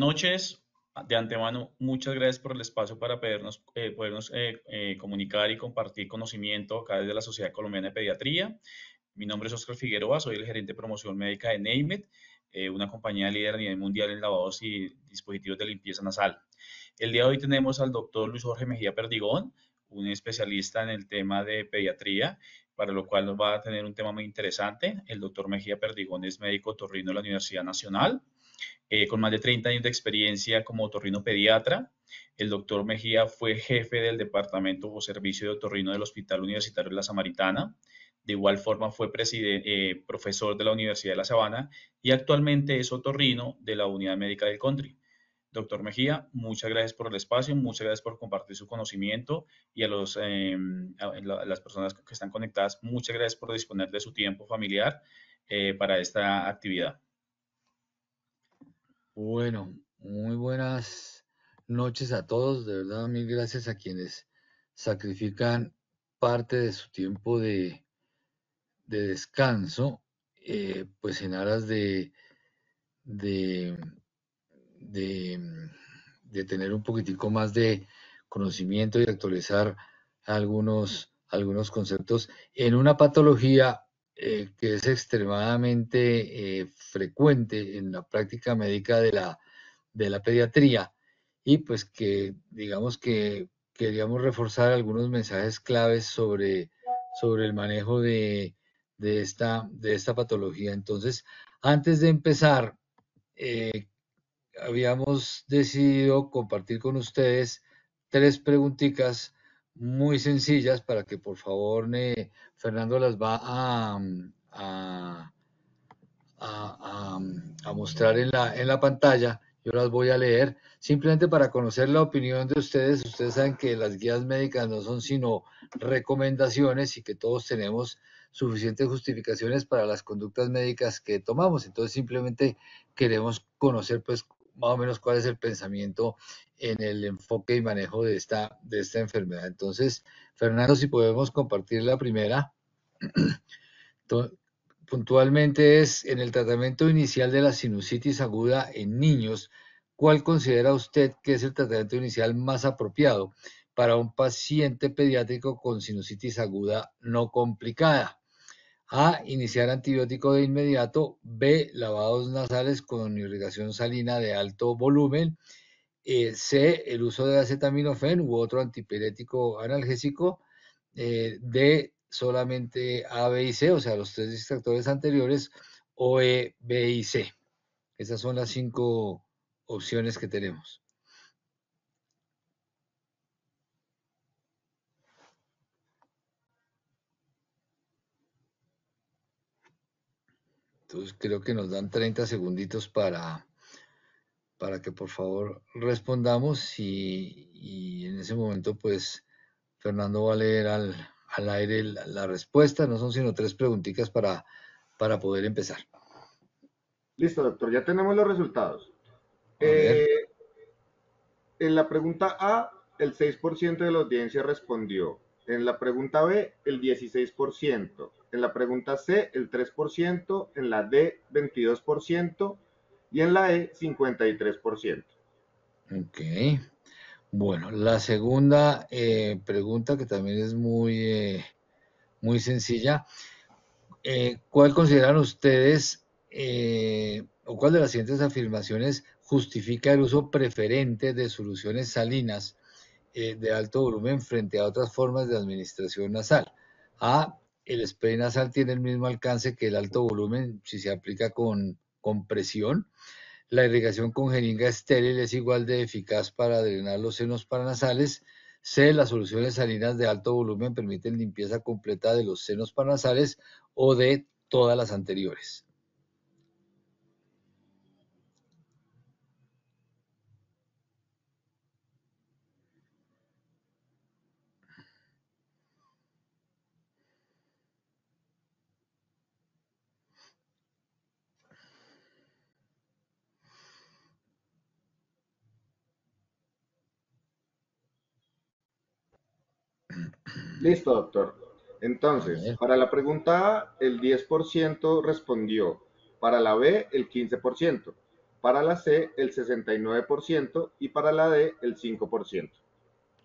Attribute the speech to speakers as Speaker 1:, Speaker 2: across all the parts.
Speaker 1: noches. De antemano, muchas gracias por el espacio para podernos comunicar y compartir conocimiento acá desde la Sociedad Colombiana de Pediatría. Mi nombre es Oscar Figueroa, soy el gerente de promoción médica de NAMED, una compañía líder a nivel mundial en lavados y dispositivos de limpieza nasal. El día de hoy tenemos al doctor Luis Jorge Mejía Perdigón, un especialista en el tema de pediatría, para lo cual nos va a tener un tema muy interesante. El doctor Mejía Perdigón es médico otorrino de la Universidad Nacional, con más de 30 años de experiencia como otorrino pediatra. El doctor Mejía fue jefe del departamento o servicio de otorrino del Hospital Universitario de la Samaritana. De igual forma fue profesor de la Universidad de La Sabana y actualmente es otorrino de la Unidad Médica del Country. Doctor Mejía, muchas gracias por el espacio, muchas gracias por compartir su conocimiento y a las personas que están conectadas, muchas gracias por disponer de su tiempo familiar para esta actividad.
Speaker 2: Bueno, muy buenas noches a todos. De verdad, mil gracias a quienes sacrifican parte de su tiempo de descanso, pues en aras de, de, de tener un poquitico más de conocimiento y actualizar algunos conceptos en una patología que es extremadamente frecuente en la práctica médica de la pediatría, y pues que digamos que queríamos reforzar algunos mensajes claves sobre el manejo de esta patología. Entonces, antes de empezar, habíamos decidido compartir con ustedes tres preguntitas muy sencillas para que por favor Fernando las va a mostrar en la pantalla. Yo las voy a leer simplemente para conocer la opinión de ustedes. Ustedes saben que las guías médicas no son sino recomendaciones y que todos tenemos suficientes justificaciones para las conductas médicas que tomamos. Entonces simplemente queremos conocer pues más o menos cuál es el pensamiento en el enfoque y manejo de esta enfermedad. Entonces, Fernando, si podemos compartir la primera. Puntualmente es en el tratamiento inicial de la sinusitis aguda en niños, ¿cuál considera usted que es el tratamiento inicial más apropiado para un paciente pediátrico con sinusitis aguda no complicada? A, iniciar antibiótico de inmediato. B, lavados nasales con irrigación salina de alto volumen. C, el uso de acetaminofén u otro antipirético analgésico. D, solamente A, B y C, o sea, los tres distractores anteriores, o E, B y C. Esas son las 5 opciones que tenemos. Entonces creo que nos dan 30 segunditos para que por favor respondamos, y en ese momento pues Fernando va a leer al aire la respuesta. No son sino tres preguntitas para poder empezar.
Speaker 3: Listo, doctor, ya tenemos los resultados.
Speaker 2: A ver.
Speaker 3: En la pregunta A, el 6% de la audiencia respondió. En la pregunta B, el 16%. En la pregunta C, el 3%. En la D, 22%. Y en la E, 53%.
Speaker 2: Ok. Bueno, la segunda pregunta, que también es muy sencilla. ¿Cuál consideran ustedes o cuál de las siguientes afirmaciones justifica el uso preferente de soluciones salinas de alto volumen frente a otras formas de administración nasal? A, el spray nasal tiene el mismo alcance que el alto volumen si se aplica con presión. La irrigación con jeringa estéril es igual de eficaz para drenar los senos paranasales. C, las soluciones salinas de alto volumen permiten limpieza completa de los senos paranasales. O D, todas las anteriores.
Speaker 3: Listo, doctor. Entonces, para la pregunta A, el 10% respondió. Para la B, el 15%. para la C el 69% y para la D el 5%.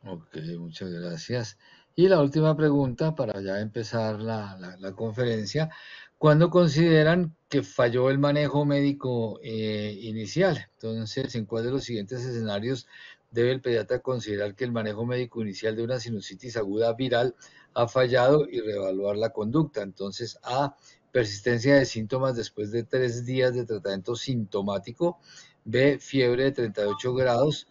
Speaker 2: Ok, muchas gracias. Y la última pregunta para ya empezar la conferencia. ¿Cuándo consideran que falló el manejo médico inicial? Entonces, ¿en cuál de los siguientes escenarios debe el pediatra considerar que el manejo médico inicial de una sinusitis aguda viral ha fallado y reevaluar la conducta? Entonces, A, persistencia de síntomas después de 3 días de tratamiento sintomático. B, fiebre de 38 grados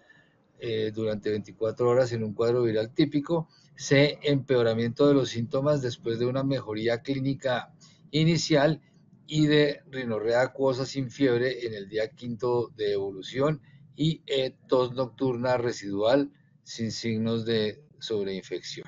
Speaker 2: durante 24 horas en un cuadro viral típico. C, empeoramiento de los síntomas después de una mejoría clínica inicial. Y D, rinorrea acuosa sin fiebre en el día quinto de evolución. Y E, tos nocturna residual sin signos de sobreinfección.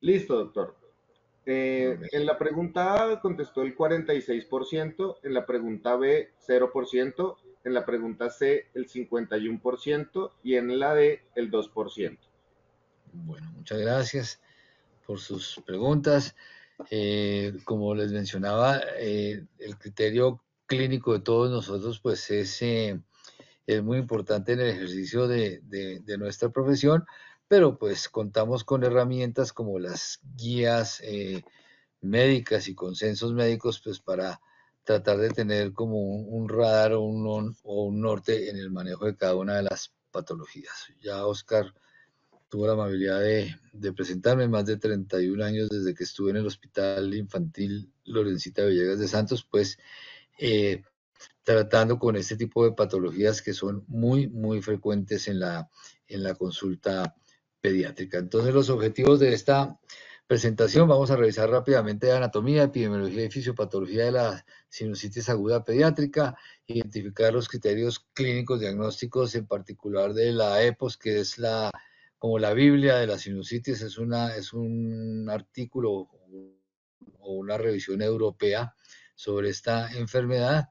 Speaker 3: Listo, doctor. En la pregunta A contestó el 46%, en la pregunta B 0%, en la pregunta C el 51% y en la D el 2%.
Speaker 2: Bueno, muchas gracias por sus preguntas. Como les mencionaba, el criterio clínico de todos nosotros pues es muy importante en el ejercicio de nuestra profesión, pero pues contamos con herramientas como las guías médicas y consensos médicos pues para tratar de tener como un radar o un norte en el manejo de cada una de las patologías. Ya Oscar tuvo la amabilidad de presentarme más de 31 años desde que estuve en el Hospital Infantil Lorencita Villegas de Santos, pues eh, tratando con este tipo de patologías que son muy frecuentes en la consulta pediátrica. Entonces, los objetivos de esta presentación, vamos a revisar rápidamente anatomía, epidemiología y fisiopatología de la sinusitis aguda pediátrica, identificar los criterios clínicos diagnósticos, en particular de la EPOS, que es como la Biblia de la sinusitis, es un artículo o una revisión europea sobre esta enfermedad.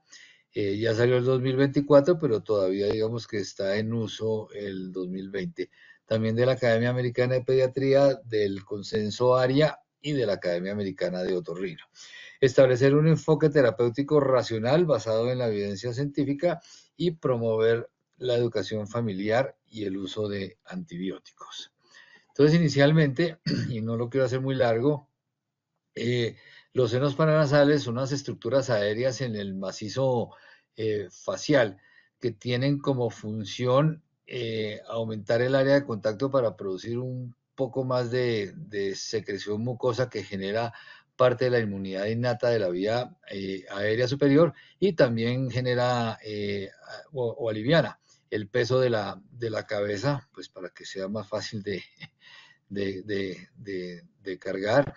Speaker 2: Ya salió el 2024, pero todavía digamos que está en uso el 2020. También de la Academia Americana de Pediatría, del Consenso ARIA y de la Academia Americana de Otorrino. Establecer un enfoque terapéutico racional basado en la evidencia científica y promover la educación familiar y el uso de antibióticos. Entonces, inicialmente, y no lo quiero hacer muy largo, los senos paranasales son unas estructuras aéreas en el macizo facial que tienen como función aumentar el área de contacto para producir un poco más de secreción mucosa que genera parte de la inmunidad innata de la vía aérea superior y también genera o aliviana el peso de la cabeza, pues para que sea más fácil de cargar.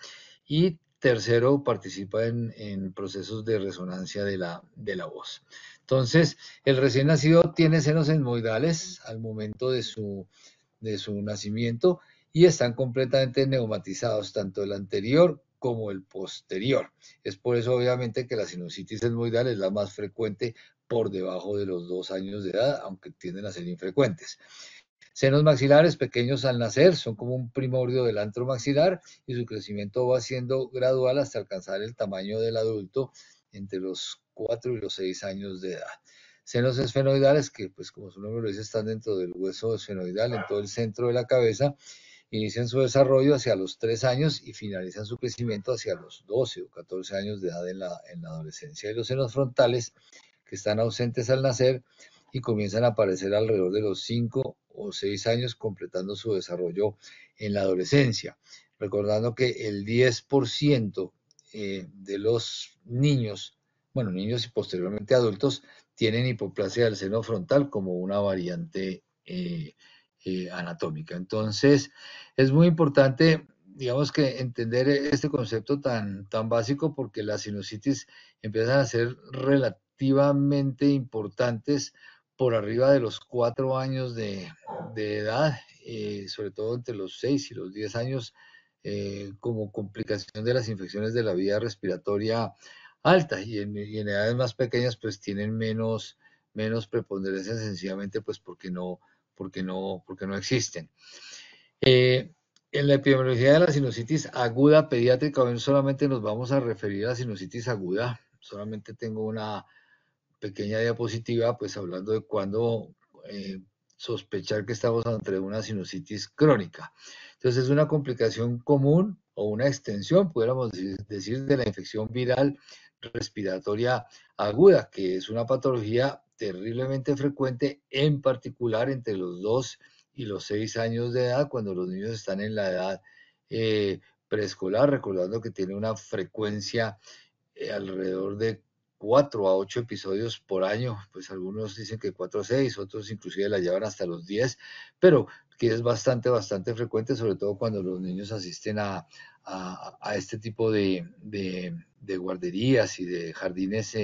Speaker 2: Y tercero, participa en procesos de resonancia de la voz. Entonces, el recién nacido tiene senos etmoidales al momento de su nacimiento y están completamente neumatizados, tanto el anterior como el posterior. Es por eso, obviamente, que la sinusitis etmoidal es la más frecuente por debajo de los 2 años de edad, aunque tienden a ser infrecuentes. Senos maxilares pequeños al nacer, son como un primordio del antro maxilar y su crecimiento va siendo gradual hasta alcanzar el tamaño del adulto entre los 4 y los 6 años de edad. Senos esfenoidales que, pues como su nombre lo dice, están dentro del hueso esfenoidal en todo el centro de la cabeza, inician su desarrollo hacia los 3 años y finalizan su crecimiento hacia los 12 o 14 años de edad en la adolescencia. Y los senos frontales que están ausentes al nacer y comienzan a aparecer alrededor de los 5 o 6 años, completando su desarrollo en la adolescencia. Recordando que el 10% de los niños, bueno, niños y posteriormente adultos, tienen hipoplasia del seno frontal como una variante anatómica. Entonces, es muy importante, digamos que entender este concepto tan básico porque las sinusitis empiezan a ser relativamente importantes por arriba de los 4 años de edad, sobre todo entre los 6 y los 10 años, como complicación de las infecciones de la vía respiratoria alta y en edades más pequeñas pues tienen menos preponderancia sencillamente pues porque no existen. Eh, en la epidemiología de la sinusitis aguda pediátrica, hoy solamente nos vamos a referir a la sinusitis aguda. Solamente tengo una pequeña diapositiva, pues hablando de cuándo sospechar que estamos ante una sinusitis crónica. Entonces es una complicación común o una extensión, pudiéramos decir, de la infección viral respiratoria aguda, que es una patología terriblemente frecuente, en particular entre los 2 y los 6 años de edad, cuando los niños están en la edad preescolar, recordando que tiene una frecuencia alrededor de 4 a 8 episodios por año, pues algunos dicen que 4 a 6, otros inclusive la llevan hasta los 10, pero que es bastante frecuente, sobre todo cuando los niños asisten a este tipo de guarderías y de jardines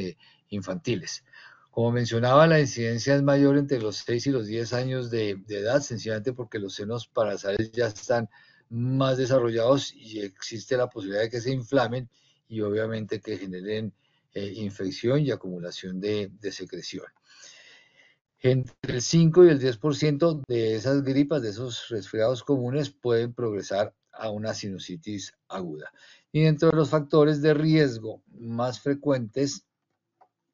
Speaker 2: infantiles. Como mencionaba, la incidencia es mayor entre los 6 y los 10 años de edad, sencillamente porque los senos paranasales ya están más desarrollados y existe la posibilidad de que se inflamen y obviamente que generen infección y acumulación de secreción. Entre el 5 y el 10% de esas gripas, de esos resfriados comunes, pueden progresar a una sinusitis aguda. Y dentro de los factores de riesgo más frecuentes,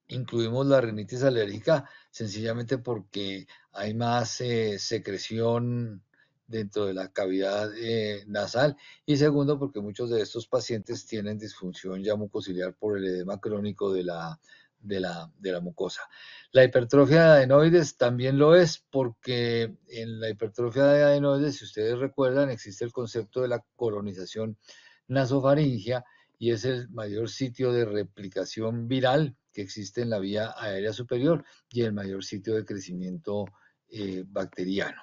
Speaker 2: incluimos la rinitis alérgica, sencillamente porque hay más secreción dentro de la cavidad nasal, y segundo porque muchos de estos pacientes tienen disfunción ya mucociliar por el edema crónico de la mucosa. La hipertrofia de adenoides también lo es porque en la hipertrofia de adenoides, si ustedes recuerdan, existe el concepto de la colonización nasofaringia, y es el mayor sitio de replicación viral que existe en la vía aérea superior y el mayor sitio de crecimiento bacteriano.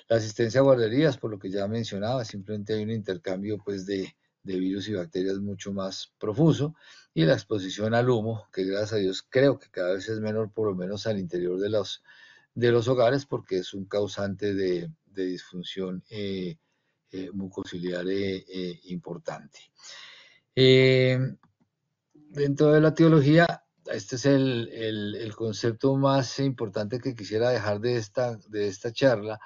Speaker 2: La asistencia a guarderías, por lo que ya mencionaba, simplemente hay un intercambio pues, de virus y bacterias mucho más profuso, y la exposición al humo, que gracias a Dios creo que cada vez es menor, por lo menos al interior de los hogares, porque es un causante de disfunción mucociliar importante. Dentro de la teología, este es el concepto más importante que quisiera dejar de esta charla.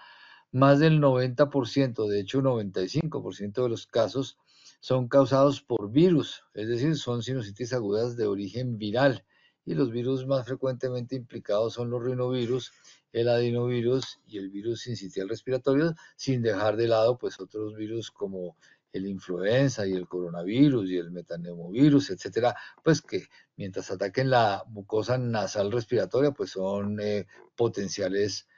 Speaker 2: Más del 90%, de hecho 95% de los casos son causados por virus, es decir, son sinusitis agudas de origen viral. Y los virus más frecuentemente implicados son los rinovirus, el adenovirus y el virus sincitial respiratorio, sin dejar de lado pues otros virus como el influenza y el coronavirus y el metaneumovirus, etcétera, pues que mientras ataquen la mucosa nasal respiratoria, pues son potenciales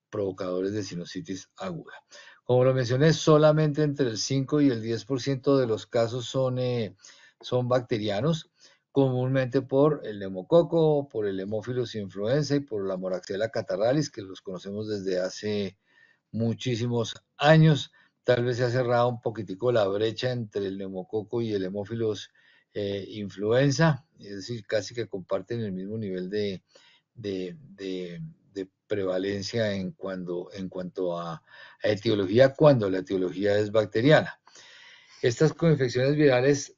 Speaker 2: provocadores de sinusitis aguda. Como lo mencioné, solamente entre el 5 y el 10% de los casos son bacterianos, comúnmente por el neumococo, por el Haemophilus influenzae y por la Moraxella catarrhalis, que los conocemos desde hace muchísimos años. Tal vez se ha cerrado un poquitico la brecha entre el neumococo y el Haemophilus influenza, es decir, casi que comparten el mismo nivel de, de, de prevalencia en cuanto a etiología, cuando la etiología es bacteriana. Estas coinfecciones virales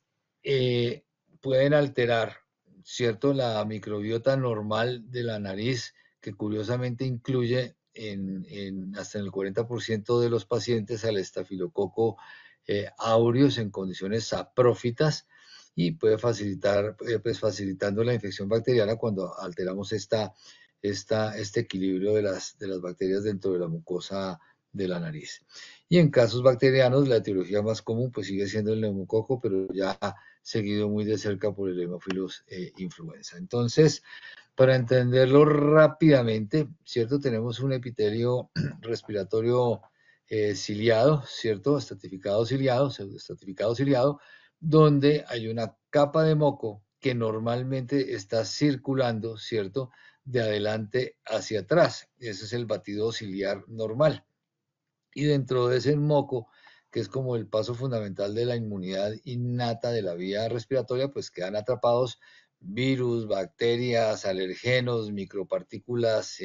Speaker 2: pueden alterar, ¿cierto?, la microbiota normal de la nariz, que curiosamente incluye hasta en el 40% de los pacientes al estafilococo aureus en condiciones saprófitas, y puede facilitar, pues facilitando la infección bacteriana cuando alteramos este equilibrio de las bacterias dentro de la mucosa de la nariz. Y en casos bacterianos, la etiología más común pues sigue siendo el neumococo, pero ya seguido muy de cerca por el Haemophilus influenza. Entonces, para entenderlo rápidamente, ¿cierto? Tenemos un epitelio respiratorio ciliado, ¿cierto? Estratificado ciliado, pseudoestratificado ciliado, donde hay una capa de moco que normalmente está circulando, ¿cierto?, de adelante hacia atrás. Ese es el batido ciliar normal. Y dentro de ese moco, que es como el paso fundamental de la inmunidad innata de la vía respiratoria, pues quedan atrapados virus, bacterias, alergenos, micropartículas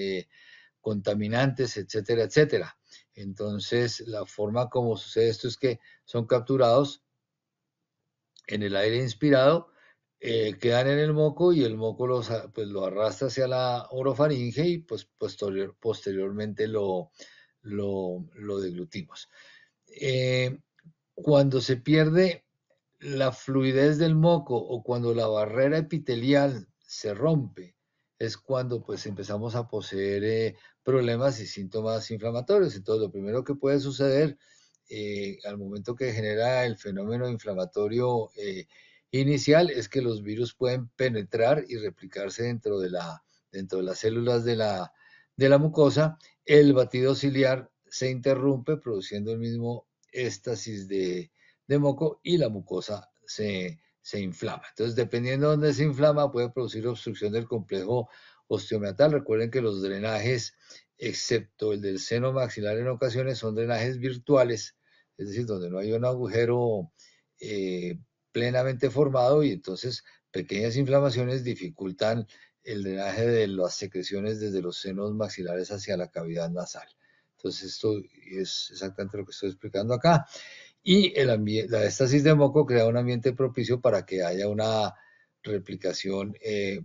Speaker 2: contaminantes, etcétera, etcétera. Entonces, la forma como sucede esto es que son capturados en el aire inspirado, quedan en el moco y el moco pues, lo arrastra hacia la orofaringe y pues, posteriormente lo deglutimos. Cuando se pierde la fluidez del moco o cuando la barrera epitelial se rompe, es cuando pues empezamos a poseer problemas y síntomas inflamatorios. Entonces, lo primero que puede suceder al momento que genera el fenómeno inflamatorio inicial es que los virus pueden penetrar y replicarse dentro de las células de la mucosa. El batido ciliar se interrumpe produciendo el mismo éstasis de moco y la mucosa se inflama. Entonces, dependiendo de dónde se inflama, puede producir obstrucción del complejo osteomeatal. Recuerden que los drenajes, excepto el del seno maxilar en ocasiones, son drenajes virtuales, es decir, donde no hay un agujero plenamente formado y entonces pequeñas inflamaciones dificultan el drenaje de las secreciones desde los senos maxilares hacia la cavidad nasal. Entonces, esto es exactamente lo que estoy explicando acá. Y la estasis de moco crea un ambiente propicio para que haya una replicación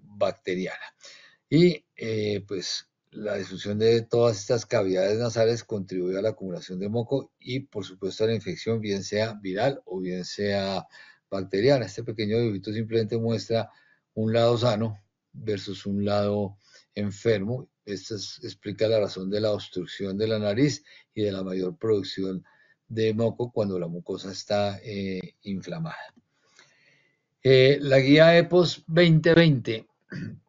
Speaker 2: bacteriana. Y pues la disfunción de todas estas cavidades nasales contribuye a la acumulación de moco y por supuesto a la infección, bien sea viral o bien sea bacteriana. Este pequeño dibujito simplemente muestra un lado sano versus un lado enfermo. Esto explica la razón de la obstrucción de la nariz y de la mayor producción de moco cuando la mucosa está inflamada. La guía EPOS 2020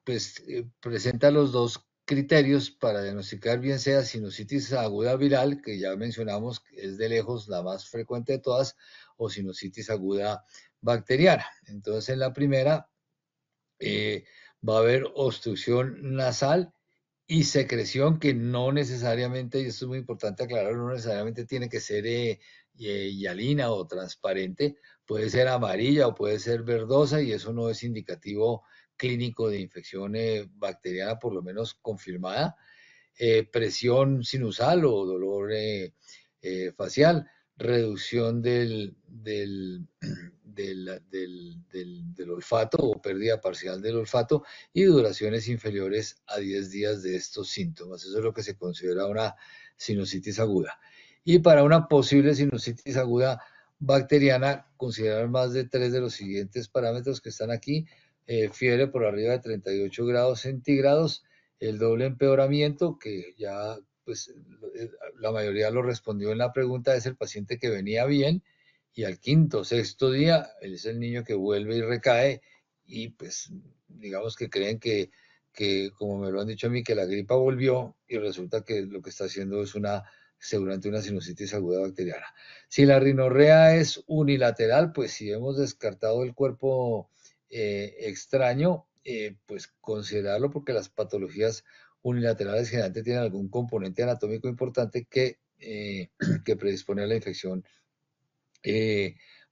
Speaker 2: pues, presenta los dos criterios para diagnosticar bien sea sinusitis aguda viral, que ya mencionamos que es de lejos la más frecuente de todas, o sinusitis aguda bacteriana. Entonces, en la primera va a haber obstrucción nasal y secreción que no necesariamente, y esto es muy importante aclarar, no necesariamente tiene que ser hialina o transparente, puede ser amarilla o puede ser verdosa y eso no es indicativo clínico de infección bacteriana, por lo menos confirmada. Presión sinusal o dolor facial, reducción del olfato o pérdida parcial del olfato y duraciones inferiores a 10 días de estos síntomas. Eso es lo que se considera una sinusitis aguda. Y para una posible sinusitis aguda bacteriana, considerar más de 3 de los siguientes parámetros que están aquí: fiebre por arriba de 38 grados centígrados, el doble empeoramiento, que ya pues la mayoría lo respondió en la pregunta, es el paciente que venía bien y al quinto, sexto día, es el niño que vuelve y recae y pues digamos que creen que como me lo han dicho a mí, que la gripa volvió y resulta que lo que está haciendo es seguramente una sinusitis aguda bacteriana. Si la rinorrea es unilateral, pues si hemos descartado el cuerpo extraño, pues considerarlo porque las patologías unilaterales generalmente tienen algún componente anatómico importante que predispone a la infección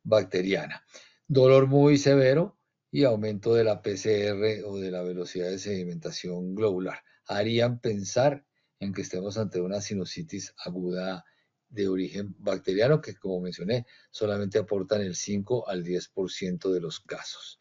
Speaker 2: bacteriana. Dolor muy severo y aumento de la PCR o de la velocidad de sedimentación globular harían pensar en que estemos ante una sinusitis aguda de origen bacteriano que, como mencioné, solamente aportan el 5 al 10% de los casos.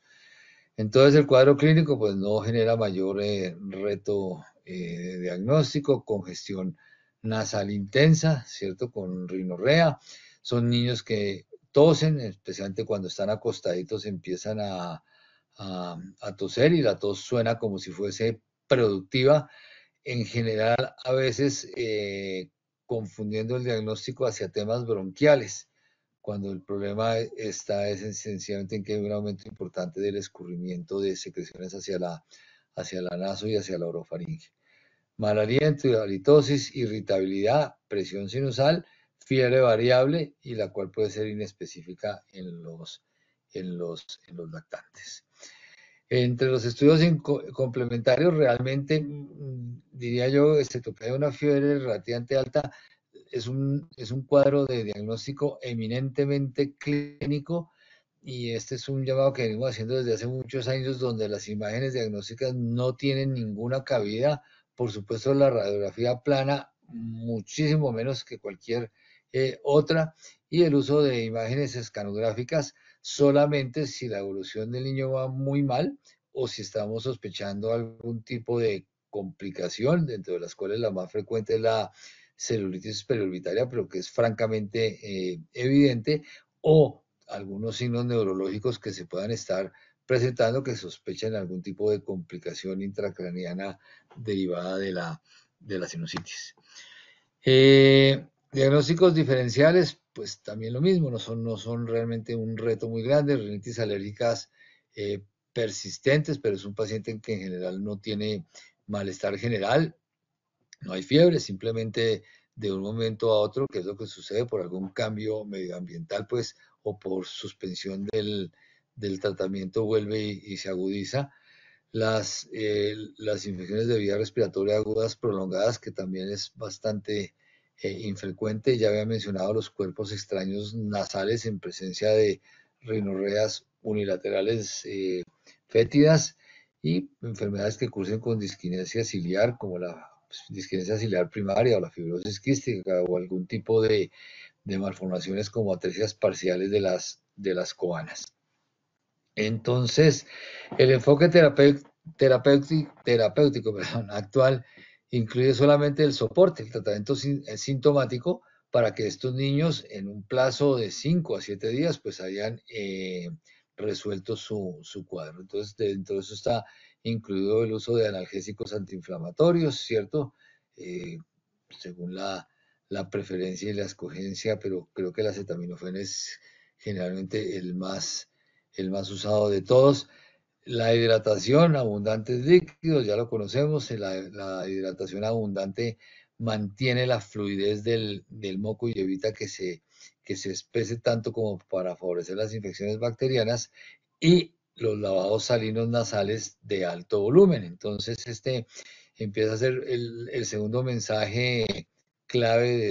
Speaker 2: Entonces el cuadro clínico pues no genera mayor reto de diagnóstico, congestión nasal intensa, ¿cierto? Con rinorrea. Son niños que tosen, especialmente cuando están acostaditos empiezan a toser y la tos suena como si fuese productiva. En general, a veces confundiendo el diagnóstico hacia temas bronquiales, cuando el problema está esencialmente en que hay un aumento importante del escurrimiento de secreciones hacia la naso y hacia la orofaringe. Mal aliento, halitosis, irritabilidad, presión sinusal, fiebre variable y la cual puede ser inespecífica en los lactantes. Entre los estudios complementarios, realmente diría yo, excepto que hay una fiebre relativamente alta, es un cuadro de diagnóstico eminentemente clínico y este es un llamado que venimos haciendo desde hace muchos años donde las imágenes diagnósticas no tienen ninguna cabida por supuesto la radiografía plana, muchísimo menos que cualquier otra, y el uso de imágenes escanográficas solamente si la evolución del niño va muy mal o si estamos sospechando algún tipo de complicación, dentro de las cuales la más frecuente es la celulitis periorbitaria, pero que es francamente evidente, o algunos signos neurológicos que se puedan estar presentando que sospechan algún tipo de complicación intracraniana derivada de la sinusitis. Diagnósticos diferenciales, pues también lo mismo, no son realmente un reto muy grande, rinitis alérgicas persistentes, pero es un paciente que en general no tiene malestar general, no hay fiebre, simplemente de un momento a otro, que es lo que sucede por algún cambio medioambiental, pues, o por suspensión del tratamiento vuelve y se agudiza. Las infecciones de vía respiratoria agudas prolongadas, que también es bastante infrecuente. Ya había mencionado los cuerpos extraños nasales en presencia de rinorreas unilaterales fétidas y enfermedades que cursen con disquinesia ciliar, como la disquinesia ciliar primaria o la fibrosis quística o algún tipo de malformaciones como atresias parciales de las coanas. Entonces, el enfoque terapéutico actual incluye solamente el soporte, el tratamiento sintomático, para que estos niños en un plazo de 5 a 7 días pues hayan resuelto su cuadro. Entonces, dentro de eso está incluido el uso de analgésicos antiinflamatorios, ¿cierto? Según la preferencia y la escogencia, pero creo que el acetaminofén es generalmente el más usado de todos. La hidratación, abundantes líquidos, ya lo conocemos, la hidratación abundante mantiene la fluidez del moco y evita que se espese tanto como para favorecer las infecciones bacterianas, y los lavados salinos nasales de alto volumen. Entonces, este empieza a ser el segundo mensaje clave de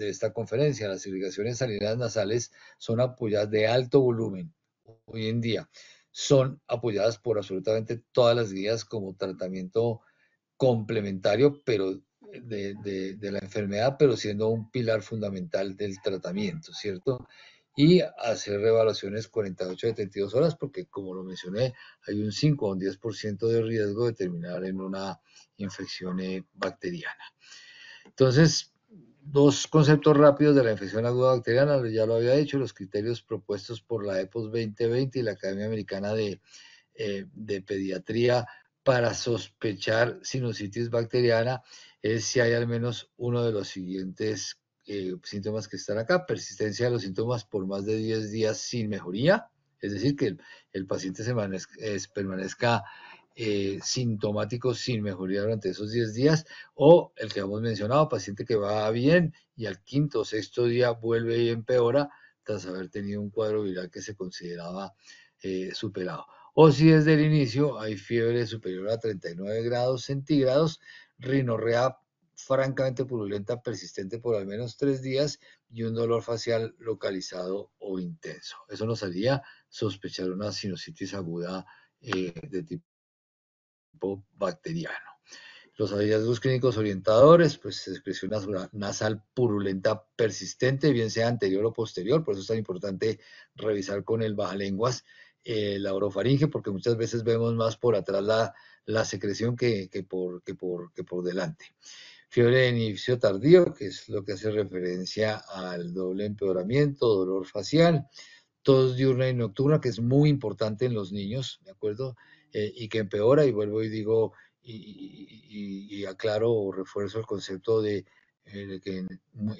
Speaker 2: esta conferencia. Las irrigaciones salinas nasales son apoyadas de alto volumen hoy en día. Son apoyadas por absolutamente todas las guías como tratamiento complementario, pero de la enfermedad, pero siendo un pilar fundamental del tratamiento, ¿cierto? Y hacer reevaluaciones 48 a 72 horas, porque como lo mencioné, hay un 5 o un 10% de riesgo de terminar en una infección bacteriana. Entonces, dos conceptos rápidos de la infección aguda bacteriana, ya lo había dicho, los criterios propuestos por la EPOS 2020 y la Academia Americana de Pediatría para sospechar sinusitis bacteriana es si hay al menos uno de los siguientes síntomas que están acá: persistencia de los síntomas por más de 10 días sin mejoría, es decir, que el paciente permanezca sintomático sin mejoría durante esos 10 días, o el que hemos mencionado, paciente que va bien y al quinto o sexto día vuelve y empeora tras haber tenido un cuadro viral que se consideraba superado. O si desde el inicio hay fiebre superior a 39 grados centígrados, rinorrea francamente purulenta persistente por al menos 3 días y un dolor facial localizado o intenso. Eso nos haría sospechar una sinusitis aguda de tipo bacteriano. Los hallazgos clínicos orientadores, pues secreción nasal purulenta persistente, bien sea anterior o posterior, por eso es tan importante revisar con el bajalenguas la orofaringe, porque muchas veces vemos más por atrás la secreción que por delante. Fiebre de inicio tardío, que es lo que hace referencia al doble empeoramiento, dolor facial, tos diurna y nocturna, que es muy importante en los niños, ¿de acuerdo? Y que empeora, y vuelvo y digo, y aclaro o refuerzo el concepto de que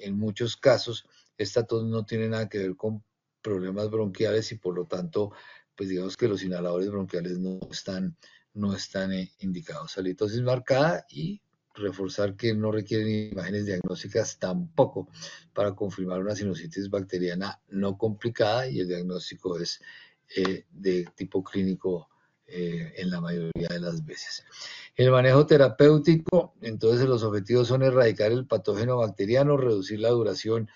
Speaker 2: en muchos casos esta tos no tiene nada que ver con problemas bronquiales y por lo tanto, pues digamos que los inhaladores bronquiales no están indicados. Halitosis marcada, y reforzar que no requieren imágenes diagnósticas tampoco para confirmar una sinusitis bacteriana no complicada, y el diagnóstico es de tipo clínico en la mayoría de las veces. El manejo terapéutico, entonces los objetivos son erradicar el patógeno bacteriano, reducir la duración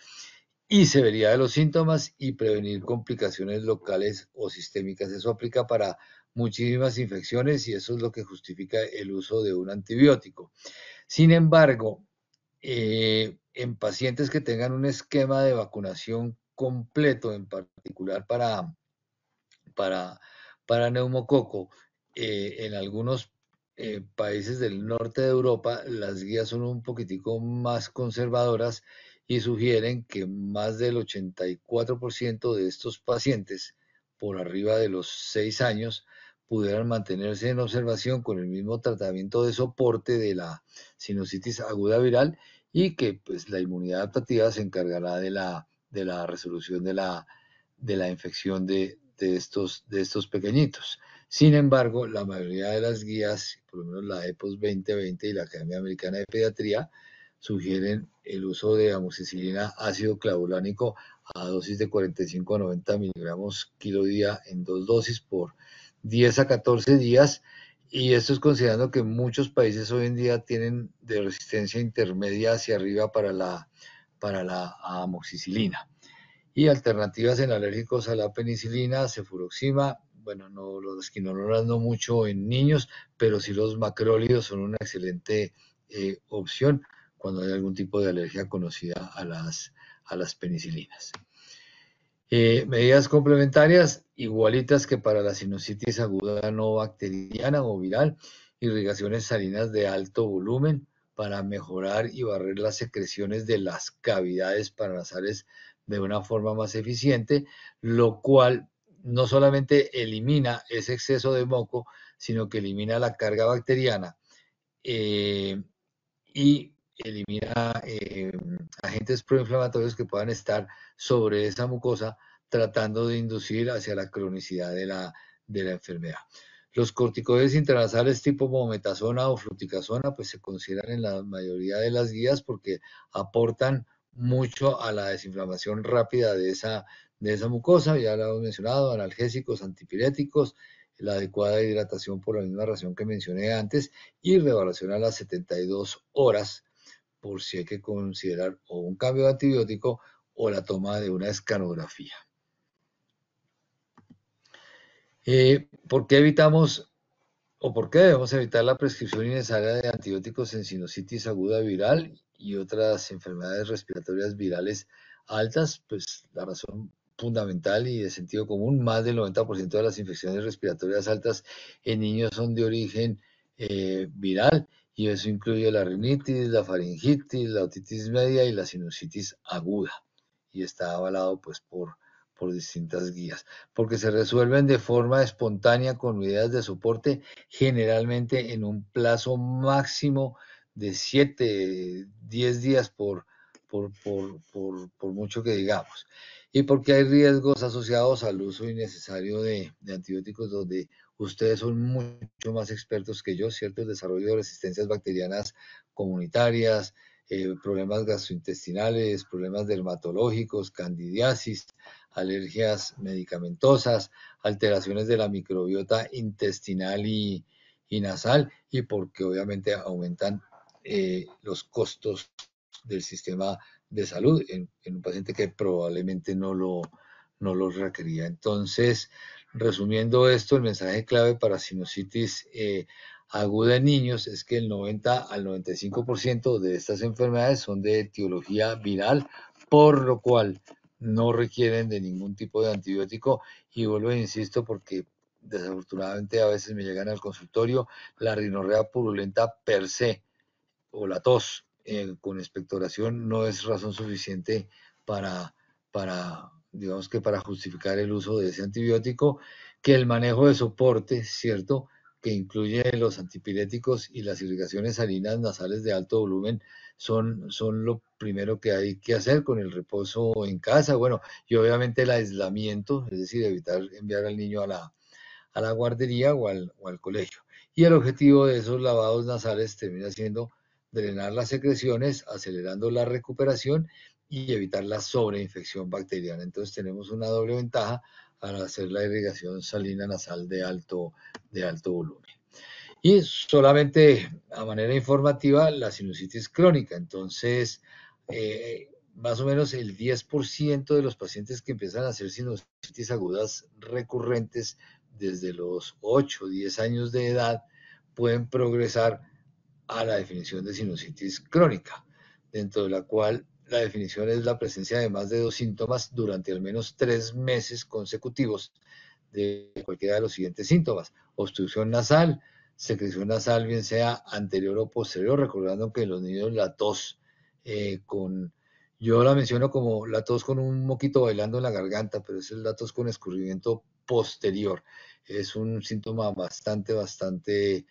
Speaker 2: y severidad de los síntomas y prevenir complicaciones locales o sistémicas. Eso aplica para muchísimas infecciones y eso es lo que justifica el uso de un antibiótico. Sin embargo, en pacientes que tengan un esquema de vacunación completo, en particular para, para neumococo, en algunos países del norte de Europa, las guías son un poquitico más conservadoras y sugieren que más del 84% de estos pacientes por arriba de los 6 años pudieran mantenerse en observación con el mismo tratamiento de soporte de la sinusitis aguda viral y que pues, la inmunidad adaptativa se encargará de la resolución de la infección de estos pequeñitos. Sin embargo, la mayoría de las guías, por lo menos la EPOS 2020 y la Academia Americana de Pediatría, sugieren el uso de amoxicilina ácido clavulánico a dosis de 45 a 90 miligramos kilo día en 2 dosis por 10 a 14 días. Y esto es considerando que muchos países hoy en día tienen de resistencia intermedia hacia arriba para la amoxicilina. Y alternativas en alérgicos a la penicilina, cefuroxima, bueno, no, los quinolonas no mucho en niños, pero sí los macrólidos son una excelente opción cuando hay algún tipo de alergia conocida a las penicilinas. Medidas complementarias igualitas que para la sinusitis aguda no bacteriana o viral, irrigaciones salinas de alto volumen para mejorar y barrer las secreciones de las cavidades paranasales de una forma más eficiente, lo cual no solamente elimina ese exceso de moco, sino que elimina la carga bacteriana y elimina agentes proinflamatorios que puedan estar sobre esa mucosa tratando de inducir hacia la cronicidad de la enfermedad. Los corticoides intranasales tipo mometasona o fluticasona pues se consideran en la mayoría de las guías porque aportan mucho a la desinflamación rápida de esa mucosa, ya lo hemos mencionado, analgésicos, antipiréticos, la adecuada hidratación por la misma razón que mencioné antes y reevaluación a las 72 horas por si hay que considerar o un cambio de antibiótico o la toma de una escanografía. ¿Por qué evitamos o por qué debemos evitar la prescripción innecesaria de antibióticos en sinusitis aguda viral y otras enfermedades respiratorias virales altas? Pues la razón fundamental y de sentido común, más del 90% de las infecciones respiratorias altas en niños son de origen viral y eso incluye la rinitis, la faringitis, la otitis media y la sinusitis aguda y está avalado pues por distintas guías, porque se resuelven de forma espontánea con medidas de soporte, generalmente en un plazo máximo de 7, 10 días por mucho que digamos. Y porque hay riesgos asociados al uso innecesario de antibióticos donde ustedes son mucho más expertos que yo, ¿cierto? El desarrollo de resistencias bacterianas comunitarias, problemas gastrointestinales, problemas dermatológicos, candidiasis, alergias medicamentosas, alteraciones de la microbiota intestinal y nasal, y porque obviamente aumentan los costos del sistema de salud en un paciente que probablemente no lo requería. Entonces, resumiendo esto, el mensaje clave para sinusitis aguda en niños es que el 90 al 95% de estas enfermedades son de etiología viral, por lo cual no requieren de ningún tipo de antibiótico y vuelvo e insisto porque desafortunadamente a veces me llegan al consultorio la rinorrea purulenta per se o la tos con expectoración no es razón suficiente para, digamos que para justificar el uso de ese antibiótico, que el manejo de soporte, ¿cierto?, que incluye los antipiréticos y las irrigaciones salinas nasales de alto volumen, son lo primero que hay que hacer con el reposo en casa, bueno, y obviamente el aislamiento, es decir, evitar enviar al niño a la guardería o al colegio. Y el objetivo de esos lavados nasales termina siendo drenar las secreciones, acelerando la recuperación y evitar la sobreinfección bacteriana. Entonces tenemos una doble ventaja al hacer la irrigación salina nasal de alto volumen. Y solamente a manera informativa la sinusitis crónica. Entonces, más o menos el 10% de los pacientes que empiezan a hacer sinusitis agudas recurrentes desde los 8 o 10 años de edad pueden progresar a la definición de sinusitis crónica, dentro de la cual la definición es la presencia de más de 2 síntomas durante al menos 3 meses consecutivos de cualquiera de los siguientes síntomas: obstrucción nasal, secreción nasal, bien sea anterior o posterior, recordando que en los niños la tos yo la menciono como la tos con un moquito bailando en la garganta, pero es la tos con escurrimiento posterior. Es un síntoma bastante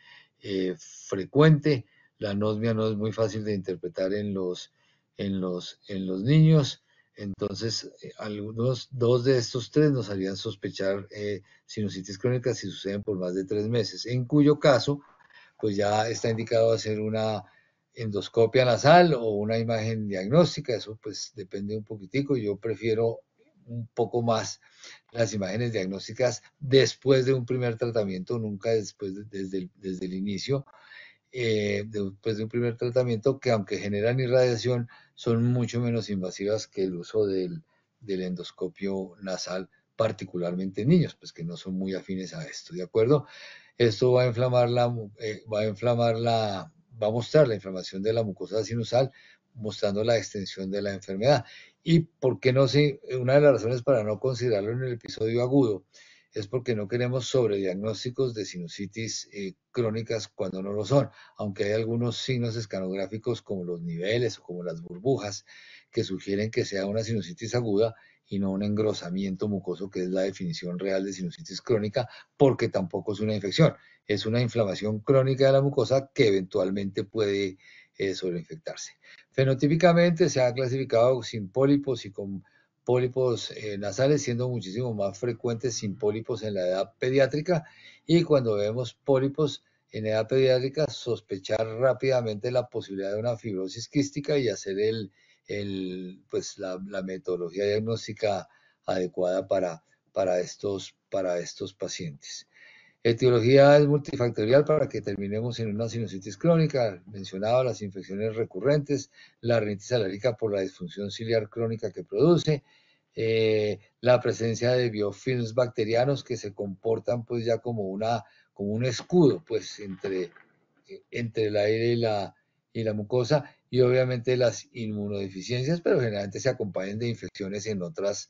Speaker 2: frecuente. La anosmia no es muy fácil de interpretar en los niños. Entonces, dos de estos tres nos harían sospechar sinusitis crónica si suceden por más de 3 meses, en cuyo caso, pues ya está indicado hacer una endoscopia nasal o una imagen diagnóstica. Eso pues depende un poquitico. Yo prefiero un poco más las imágenes diagnósticas después de un primer tratamiento, nunca desde el inicio, después de un primer tratamiento, que aunque generan irradiación, son mucho menos invasivas que el uso del endoscopio nasal, particularmente en niños, pues que no son muy afines a esto, ¿de acuerdo? Esto va a va a mostrar la inflamación de la mucosa sinusal, mostrando la extensión de la enfermedad. Y por qué no sé, una de las razones para no considerarlo en el episodio agudo es porque no queremos sobrediagnósticos de sinusitis crónicas cuando no lo son, aunque hay algunos signos escanográficos como los niveles o como las burbujas que sugieren que sea una sinusitis aguda y no un engrosamiento mucoso, que es la definición real de sinusitis crónica, porque tampoco es una infección, es una inflamación crónica de la mucosa que eventualmente puede sobreinfectarse. Fenotípicamente se ha clasificado sin pólipos y con pólipos nasales, siendo muchísimo más frecuentes sin pólipos en la edad pediátrica, y cuando vemos pólipos en edad pediátrica, sospechar rápidamente la posibilidad de una fibrosis quística y hacer pues la metodología diagnóstica adecuada para estos pacientes. Etiología es multifactorial para que terminemos en una sinusitis crónica. Mencionaba las infecciones recurrentes, la rinitis alérgica por la disfunción ciliar crónica que produce, la presencia de biofilms bacterianos que se comportan pues ya como un escudo pues entre el aire y la mucosa, y obviamente las inmunodeficiencias, pero generalmente se acompañan de infecciones en otras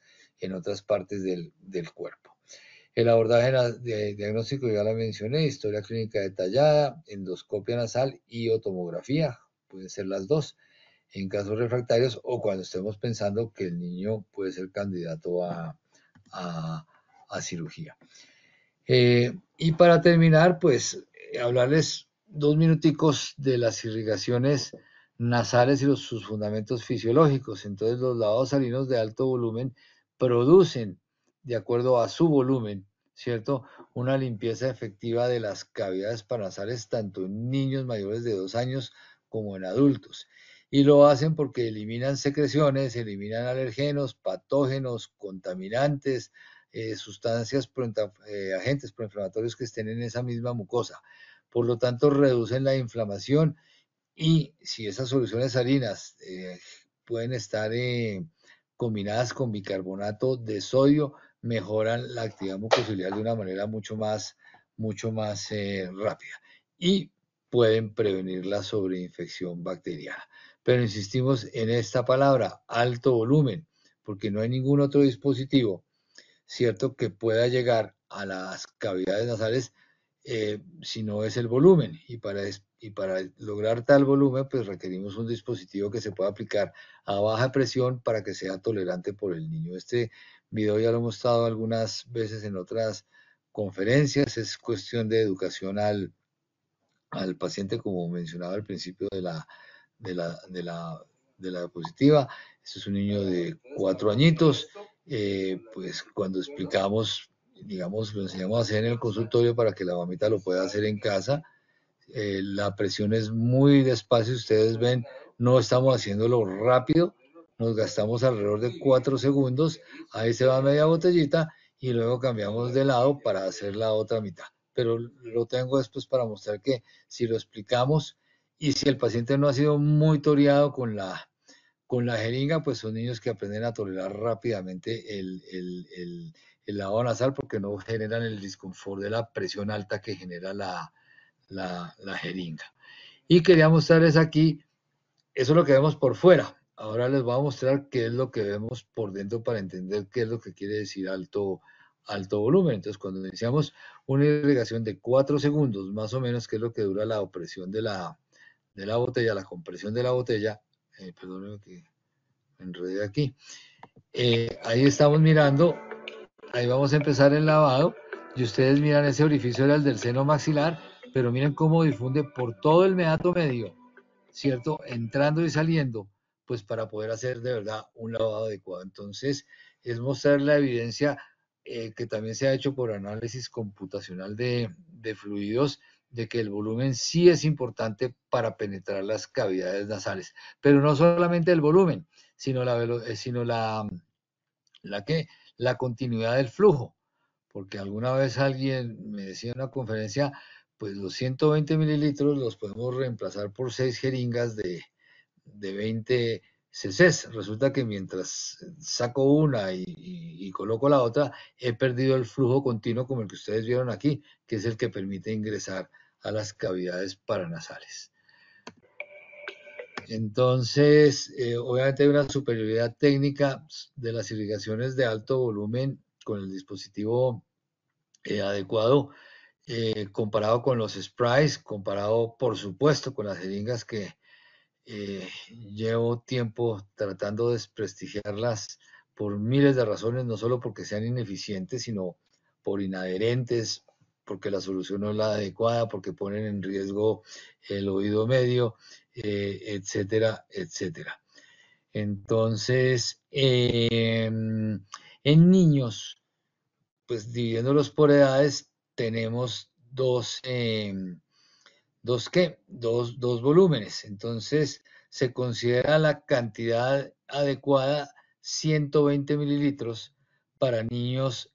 Speaker 2: partes del cuerpo. El abordaje de diagnóstico ya la mencioné: historia clínica detallada, endoscopia nasal y o tomografía, pueden ser las dos, en casos refractarios o cuando estemos pensando que el niño puede ser candidato a cirugía. Y para terminar, pues hablarles 2 minuticos de las irrigaciones nasales y sus fundamentos fisiológicos. Entonces, los lavados salinos de alto volumen producen, de acuerdo a su volumen, ¿cierto?, una limpieza efectiva de las cavidades paranasales, tanto en niños mayores de 2 años como en adultos. Y lo hacen porque eliminan secreciones, eliminan alergenos, patógenos, contaminantes, agentes proinflamatorios que estén en esa misma mucosa. Por lo tanto, reducen la inflamación, y si esas soluciones salinas pueden estar combinadas con bicarbonato de sodio, mejoran la actividad mucociliar de una manera mucho más rápida, y pueden prevenir la sobreinfección bacteriana. Pero insistimos en esta palabra, alto volumen, porque no hay ningún otro dispositivo, ¿cierto?, que pueda llegar a las cavidades nasales si no es el volumen. Y para lograr tal volumen, pues requerimos un dispositivo que se pueda aplicar a baja presión para que sea tolerante por el niño. Este video ya lo hemos mostrado algunas veces en otras conferencias. Es cuestión de educación al paciente, como mencionaba al principio de la diapositiva. Este es un niño de 4 añitos. Pues cuando explicamos, digamos, lo enseñamos a hacer en el consultorio para que la mamita lo pueda hacer en casa. La presión es muy despacio, ustedes ven, no estamos haciéndolo rápido, nos gastamos alrededor de 4 segundos, ahí se va media botellita y luego cambiamos de lado para hacer la otra mitad. Pero lo tengo después para mostrar que si lo explicamos y si el paciente no ha sido muy toreado con Con la jeringa, pues son niños que aprenden a tolerar rápidamente el lavado nasal porque no generan el disconfort de la presión alta que genera la jeringa. Y quería mostrarles aquí, eso es lo que vemos por fuera. Ahora les voy a mostrar qué es lo que vemos por dentro para entender qué es lo que quiere decir alto volumen. Entonces, cuando iniciamos una irrigación de 4 segundos, más o menos, que es lo que dura la opresión de la botella, la compresión de la botella, perdónenme que me enredé aquí, ahí estamos mirando, ahí vamos a empezar el lavado, y ustedes miran ese orificio era el del seno maxilar, pero miren cómo difunde por todo el meato medio, ¿cierto? Entrando y saliendo, pues para poder hacer de verdad un lavado adecuado. Entonces, es mostrar la evidencia que también se ha hecho por análisis computacional de fluidos, de que el volumen sí es importante para penetrar las cavidades nasales, pero no solamente el volumen, sino la continuidad del flujo, porque alguna vez alguien me decía en una conferencia, pues los 120 mililitros los podemos reemplazar por 6 jeringas de 20 cc. Resulta que mientras saco una y coloco la otra, he perdido el flujo continuo como el que ustedes vieron aquí, que es el que permite ingresar a las cavidades paranasales. Entonces, obviamente hay una superioridad técnica de las irrigaciones de alto volumen con el dispositivo adecuado, comparado con los sprays, comparado por supuesto con las jeringas que llevo tiempo tratando de desprestigiarlas por miles de razones, no solo porque sean ineficientes, sino por inadherentes, porque la solución no es la adecuada, porque ponen en riesgo el oído medio, etcétera, etcétera. Entonces, en niños, pues dividiéndolos por edades, tenemos dos volúmenes. Entonces, se considera la cantidad adecuada 120 mililitros para niños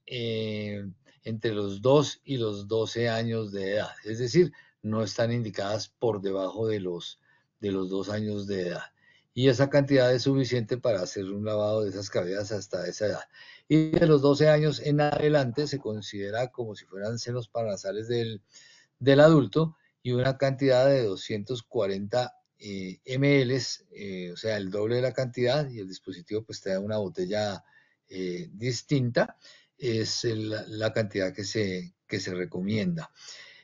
Speaker 2: entre los 2 y los 12 años de edad. Es decir, no están indicadas por debajo de los 2 años de edad. Y esa cantidad es suficiente para hacer un lavado de esas cavidades hasta esa edad. Y de los 12 años en adelante se considera como si fueran senos paranasales del adulto, y una cantidad de 240 ml, o sea, el doble de la cantidad, y el dispositivo pues te da una botella distinta, es la cantidad que se recomienda.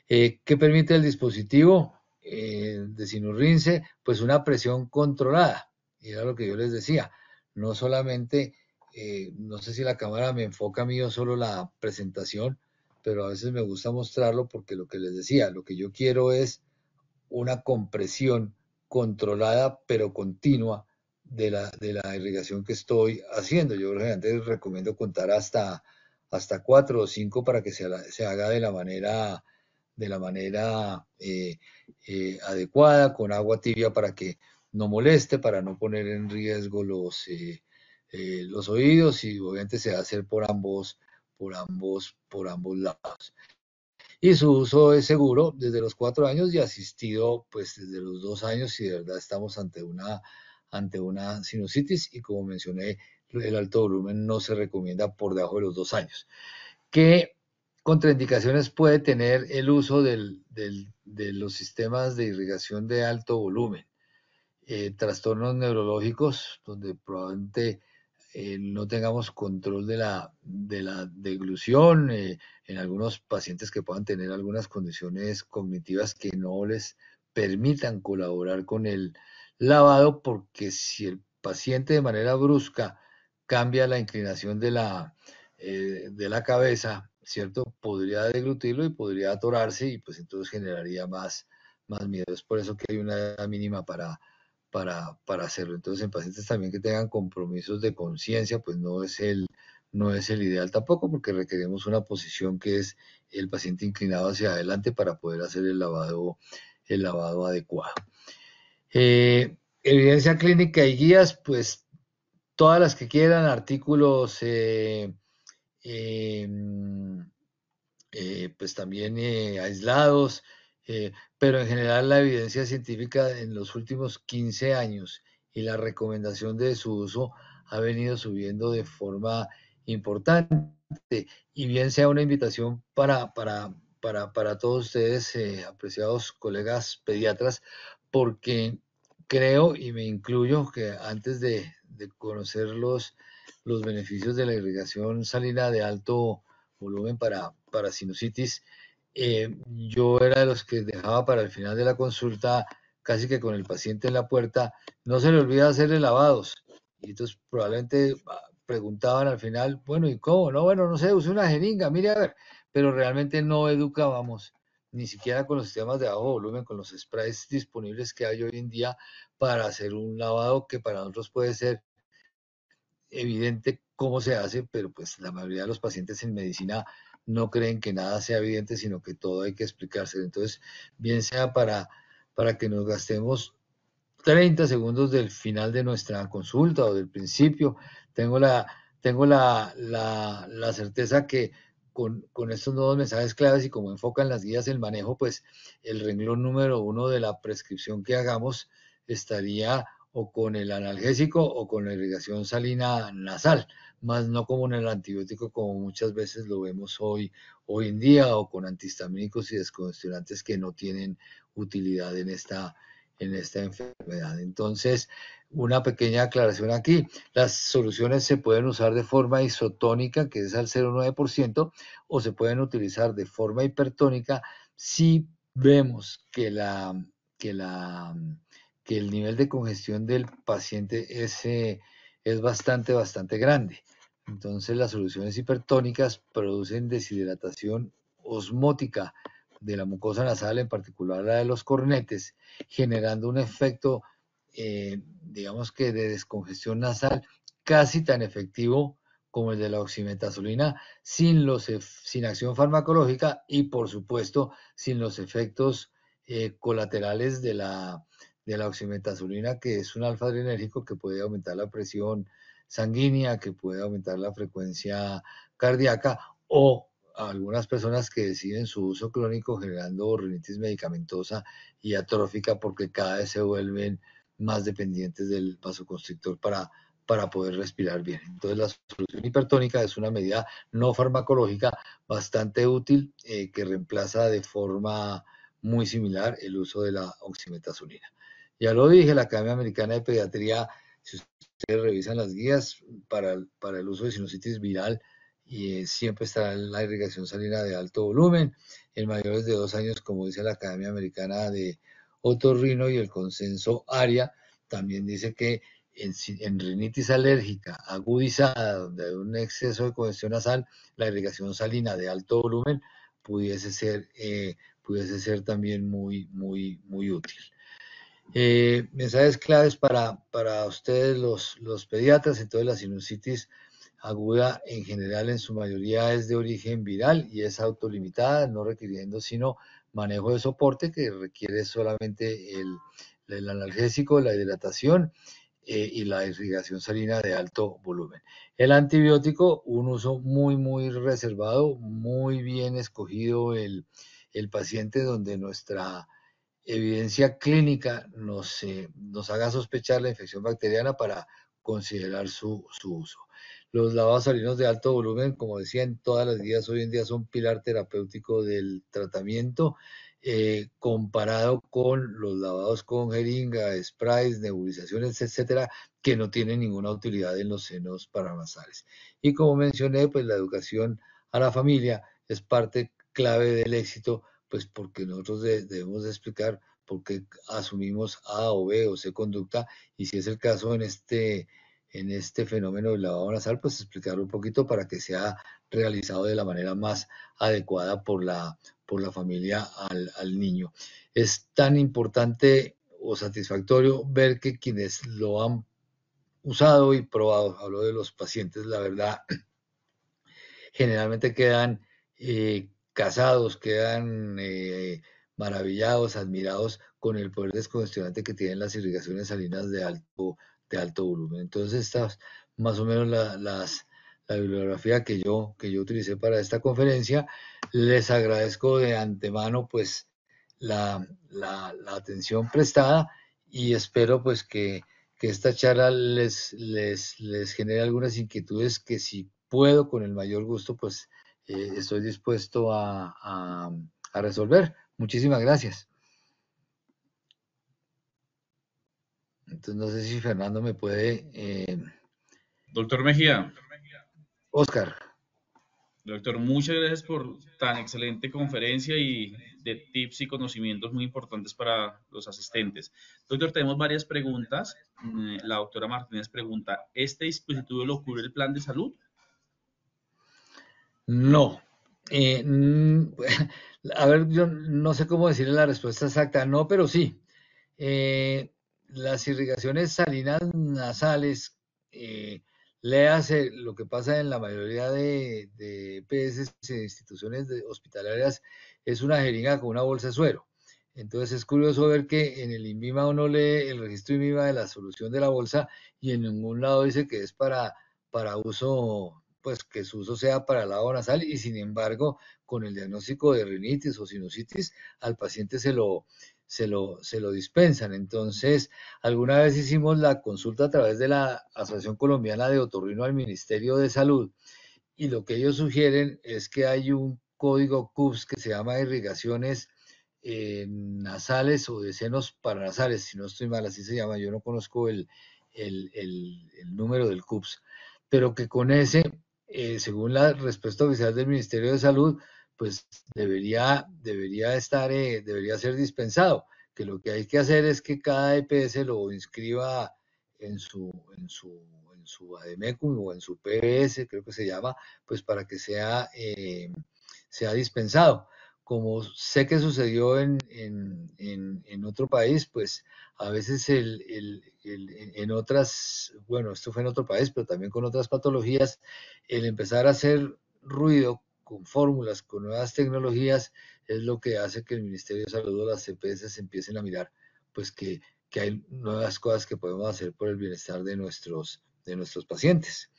Speaker 2: ¿Qué permite el dispositivo de Sinurrinse? Pues una presión controlada, y era lo que yo les decía, no solamente, no sé si la cámara me enfoca a mí o solo la presentación, pero a veces me gusta mostrarlo porque lo que les decía, lo que yo quiero es una compresión controlada pero continua de la irrigación que estoy haciendo. Yo realmente recomiendo contar hasta 4 o 5 para que se haga de la manera adecuada, con agua tibia para que no moleste, para no poner en riesgo los oídos, y obviamente se va a hacer por ambos lados. Y su uso es seguro desde los 4 años y asistido pues desde los 2 años si de verdad estamos ante una sinusitis, y como mencioné, el alto volumen no se recomienda por debajo de los 2 años. ¿Qué contraindicaciones puede tener el uso de los sistemas de irrigación de alto volumen? Trastornos neurológicos, donde probablemente no tengamos control de la deglución, en algunos pacientes que puedan tener algunas condiciones cognitivas que no les permitan colaborar con el lavado, porque si el paciente de manera brusca cambia la inclinación de la cabeza, ¿cierto? Podría deglutirlo y podría atorarse, y pues entonces generaría más miedo. Es por eso que hay una edad mínima para hacerlo. Entonces, en pacientes también que tengan compromisos de conciencia, pues no es el ideal tampoco, porque requerimos una posición que es el paciente inclinado hacia adelante para poder hacer el lavado adecuado. Evidencia clínica y guías, pues todas las que quieran, artículos pues también aislados, pero en general la evidencia científica en los últimos 15 años y la recomendación de su uso ha venido subiendo de forma importante. Y bien sea una invitación para todos ustedes, apreciados colegas pediatras, porque creo y me incluyo que antes de conocer los beneficios de la irrigación salina de alto volumen para sinusitis, yo era de los que dejaba para el final de la consulta, casi que con el paciente en la puerta, no se le olvida hacerle lavados. Y entonces probablemente preguntaban al final, bueno, ¿y cómo? No, bueno, no sé, use una jeringa, mire a ver, pero realmente no educábamos, ni siquiera con los sistemas de bajo volumen, con los sprays disponibles que hay hoy en día para hacer un lavado que para nosotros puede ser evidente cómo se hace, pero pues la mayoría de los pacientes en medicina no creen que nada sea evidente, sino que todo hay que explicárselo. Entonces, bien sea para que nos gastemos 30 segundos del final de nuestra consulta o del principio, tengo la certeza que con estos nuevos mensajes claves y como enfocan las guías el manejo, pues el renglón número 1 de la prescripción que hagamos estaría o con el analgésico o con la irrigación salina nasal, más no como en el antibiótico como muchas veces lo vemos hoy en día, o con antihistamínicos y descongestionantes que no tienen utilidad en esta enfermedad. Entonces, una pequeña aclaración aquí. Las soluciones se pueden usar de forma isotónica, que es al 0,9%, o se pueden utilizar de forma hipertónica si vemos que el nivel de congestión del paciente es bastante grande. Entonces, las soluciones hipertónicas producen deshidratación osmótica de la mucosa nasal, en particular la de los cornetes, generando un efecto, digamos que de descongestión nasal casi tan efectivo como el de la oximetazolina, sin acción farmacológica y, por supuesto, sin los efectos colaterales de la oximetazolina, que es un alfa-adrenérgico que puede aumentar la presión sanguínea, que puede aumentar la frecuencia cardíaca, o a algunas personas que deciden su uso crónico generando rinitis medicamentosa y atrófica porque cada vez se vuelven más dependientes del vasoconstrictor para poder respirar bien. Entonces la solución hipertónica es una medida no farmacológica bastante útil, que reemplaza de forma muy similar el uso de la oximetazolina. Ya lo dije, la Academia Americana de Pediatría, si ustedes revisan las guías para el uso de sinusitis viral, y siempre estará la irrigación salina de alto volumen en mayores de 2 años, como dice la Academia Americana de Otorrino, y el consenso ARIA también dice que en rinitis alérgica agudizada, donde hay un exceso de congestión nasal, la irrigación salina de alto volumen pudiese ser también muy útil. Mensajes claves para ustedes los pediatras. Entonces, la sinusitis aguda en general en su mayoría es de origen viral y es autolimitada, no requiriendo sino manejo de soporte, que requiere solamente el analgésico, la hidratación y la irrigación salina de alto volumen. El antibiótico, un uso muy reservado, muy bien escogido el paciente, donde nuestra evidencia clínica nos haga sospechar la infección bacteriana para considerar su uso. Los lavados salinos de alto volumen, como decía, en todas las guías hoy en día son pilar terapéutico del tratamiento, comparado con los lavados con jeringa, sprays, nebulizaciones, etcétera, que no tienen ninguna utilidad en los senos paranasales. Y como mencioné, pues la educación a la familia es parte clave del éxito, pues porque nosotros debemos de explicar por qué asumimos A o B o C conducta, y si es el caso en este fenómeno del lavado nasal, pues explicarlo un poquito para que sea realizado de la manera más adecuada por la familia al niño. Es tan importante o satisfactorio ver que quienes lo han usado y probado, hablo de los pacientes, la verdad, generalmente quedan casados, quedan maravillados, admirados con el poder descongestionante que tienen las irrigaciones salinas de alto volumen. Entonces, estas más o menos la bibliografía que yo utilicé para esta conferencia. Les agradezco de antemano pues la atención prestada, y espero pues que esta charla les genere algunas inquietudes que si puedo con el mayor gusto, pues estoy dispuesto a resolver. Muchísimas gracias. Entonces no sé si Fernando me puede...
Speaker 1: Doctor Mejía,
Speaker 2: Oscar.
Speaker 1: doctor, muchas gracias por tan excelente conferencia y de tips y conocimientos muy importantes para los asistentes. Doctor, tenemos varias preguntas. La doctora Martínez pregunta, ¿este dispositivo lo cubre el plan de salud?
Speaker 2: No. A ver, yo no sé cómo decirle la respuesta exacta. No, pero sí. Las irrigaciones salinas nasales, léase lo que pasa en la mayoría de EPS e instituciones hospitalarias, es una jeringa con una bolsa de suero. Entonces es curioso ver que en el INVIMA uno lee el registro INVIMA de la solución de la bolsa y en ningún lado dice que es para uso, pues que su uso sea para lavado nasal, y sin embargo, con el diagnóstico de rinitis o sinusitis, al paciente se lo dispensan. Entonces, alguna vez hicimos la consulta a través de la Asociación Colombiana de Otorrino al Ministerio de Salud, y lo que ellos sugieren es que hay un código CUPS que se llama irrigaciones nasales o de senos paranasales, si no estoy mal, así se llama. Yo no conozco el número del CUPS, pero que con ese, según la respuesta oficial del Ministerio de Salud, pues debería ser dispensado, que lo que hay que hacer es que cada EPS lo inscriba en su ADMECUM o en su PBS, creo que se llama, pues para que sea dispensado. Como sé que sucedió en otro país, pues a veces en otras, bueno, esto fue en otro país, pero también con otras patologías, el empezar a hacer ruido con fórmulas, con nuevas tecnologías, es lo que hace que el Ministerio de Salud o las CPS empiecen a mirar, pues que hay nuevas cosas que podemos hacer por el bienestar de nuestros pacientes.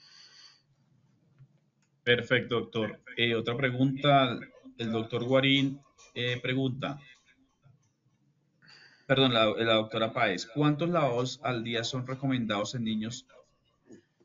Speaker 1: Perfecto, doctor. Otra pregunta, el doctor Guarín pregunta, perdón, la doctora Páez, ¿cuántos lavados al día son recomendados en niños?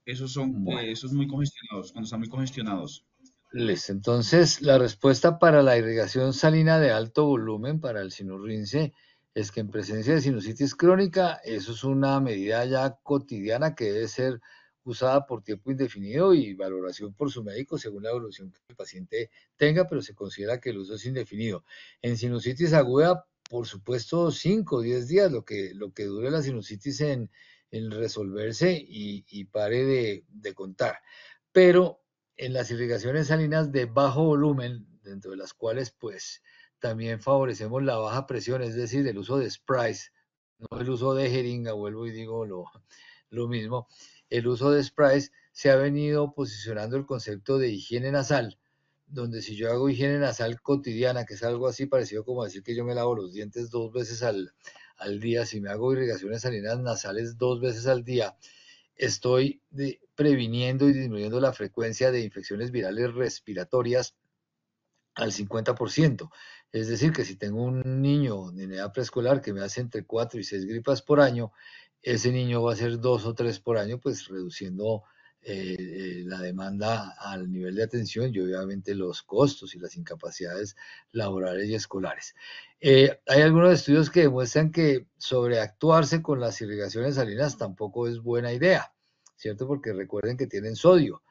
Speaker 2: Bueno,
Speaker 1: Esos muy congestionados, cuando están muy congestionados.
Speaker 2: entonces la respuesta para la irrigación salina de alto volumen para el sinurrince es que en presencia de sinusitis crónica, eso es una medida ya cotidiana que debe ser usada por tiempo indefinido y valoración por su médico según la evolución que el paciente tenga, pero se considera que el uso es indefinido. En sinusitis aguda, por supuesto, 5 o 10 días, lo que dure la sinusitis en resolverse y pare de contar. Pero en las irrigaciones salinas de bajo volumen, dentro de las cuales pues también favorecemos la baja presión, es decir, el uso de sprays, no el uso de jeringa, vuelvo y digo lo mismo, el uso de sprays, se ha venido posicionando el concepto de higiene nasal, donde si yo hago higiene nasal cotidiana, que es algo así parecido como decir que yo me lavo los dientes 2 veces al día, si me hago irrigaciones salinas nasales 2 veces al día, estoy previniendo y disminuyendo la frecuencia de infecciones virales respiratorias al 50%. Es decir, que si tengo un niño en edad preescolar que me hace entre 4 y 6 gripas por año, ese niño va a hacer 2 o 3 por año, pues reduciendo la demanda al nivel de atención y obviamente los costos y las incapacidades laborales y escolares. Hay algunos estudios que demuestran que sobreactuarse con las irrigaciones salinas tampoco es buena idea, ¿cierto? Porque recuerden que tienen sodio.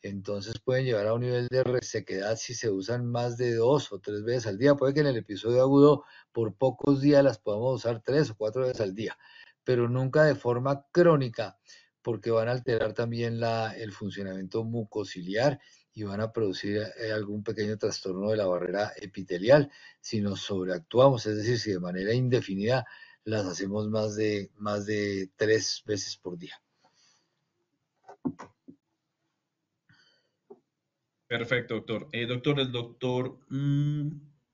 Speaker 2: Entonces pueden llevar a un nivel de resequedad si se usan más de 2 o 3 veces al día. Puede que en el episodio agudo por pocos días las podamos usar 3 o 4 veces al día, pero nunca de forma crónica, porque van a alterar también el funcionamiento mucociliar y van a producir algún pequeño trastorno de la barrera epitelial si nos sobreactuamos, es decir, si de manera indefinida las hacemos más de 3 veces por día.
Speaker 1: Perfecto, doctor. Doctor, el doctor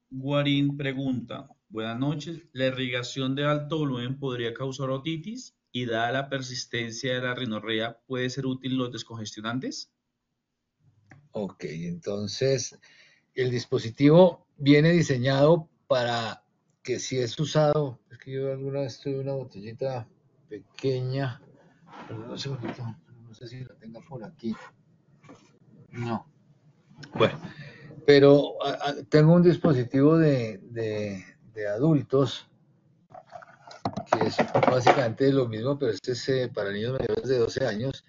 Speaker 1: Guarín pregunta, buenas noches, ¿la irrigación de alto volumen podría causar otitis? Y dada la persistencia de la rinorrea, ¿puede ser útil los descongestionantes?
Speaker 2: Ok, entonces el dispositivo viene diseñado para que si es usado, es que yo alguna vez tuve una botellita pequeña, Perdón un segundito, no sé si la tenga por aquí. No. Bueno, pero tengo un dispositivo de adultos que es básicamente lo mismo, pero este es para niños mayores de 12 años.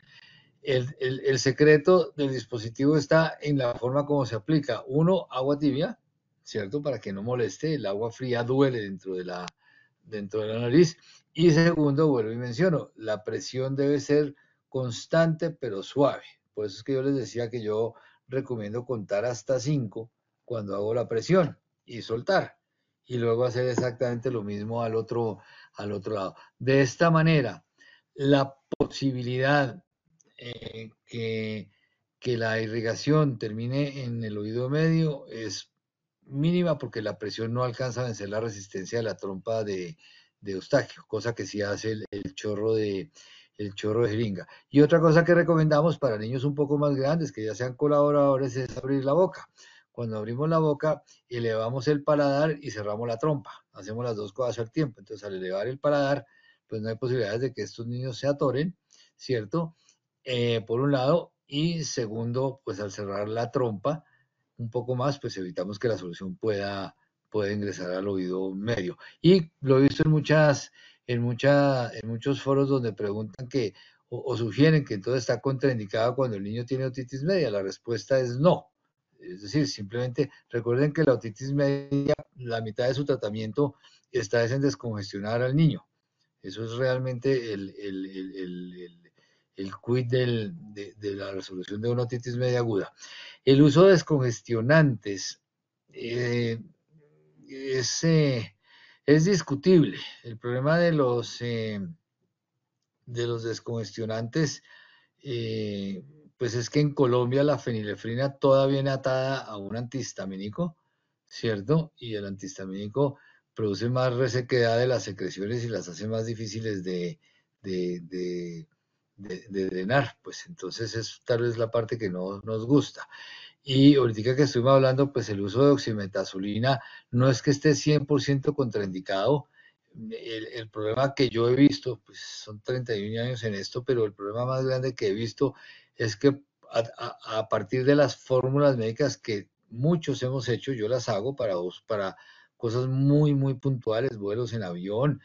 Speaker 2: El secreto del dispositivo está en la forma como se aplica. Uno, agua tibia, ¿cierto? Para que no moleste. El agua fría duele dentro de la nariz. Y segundo, vuelvo y menciono, la presión debe ser constante pero suave. Por eso es que yo les decía que yo recomiendo contar hasta 5 cuando hago la presión y soltar. Y luego hacer exactamente lo mismo al otro lado. De esta manera, la posibilidad que, que la irrigación termine en el oído medio es mínima porque la presión no alcanza a vencer la resistencia de la trompa de Eustaquio, cosa que sí hace el chorro de jeringa. Y otra cosa que recomendamos para niños un poco más grandes, que ya sean colaboradores, es abrir la boca. Cuando abrimos la boca, elevamos el paladar y cerramos la trompa. Hacemos las dos cosas al tiempo. Entonces, al elevar el paladar, pues no hay posibilidades de que estos niños se atoren, ¿cierto? Por un lado, y segundo, pues al cerrar la trompa un poco más, pues evitamos que la solución pueda ingresar al oído medio. Y lo he visto en muchos foros donde preguntan que, o sugieren que entonces está contraindicada cuando el niño tiene otitis media. La respuesta es no. Es decir, simplemente recuerden que la otitis media, la mitad de su tratamiento está en descongestionar al niño. Eso es realmente el quid de la resolución de una otitis media aguda. El uso de descongestionantes eh, es, eh, es discutible. El problema de los descongestionantes, eh, pues es que en Colombia la fenilefrina toda viene atada a un antihistamínico, ¿cierto? Y el antihistamínico produce más resequedad de las secreciones y las hace más difíciles de, de, de drenar, pues entonces es tal vez la parte que no nos gusta. Y ahorita que estuvimos hablando, pues el uso de oximetazolina no es que esté 100% contraindicado. El problema que yo he visto, pues son 31 años en esto, pero el problema más grande que he visto es que a partir de las fórmulas médicas que muchos hemos hecho, yo las hago para cosas muy, muy puntuales, vuelos en avión,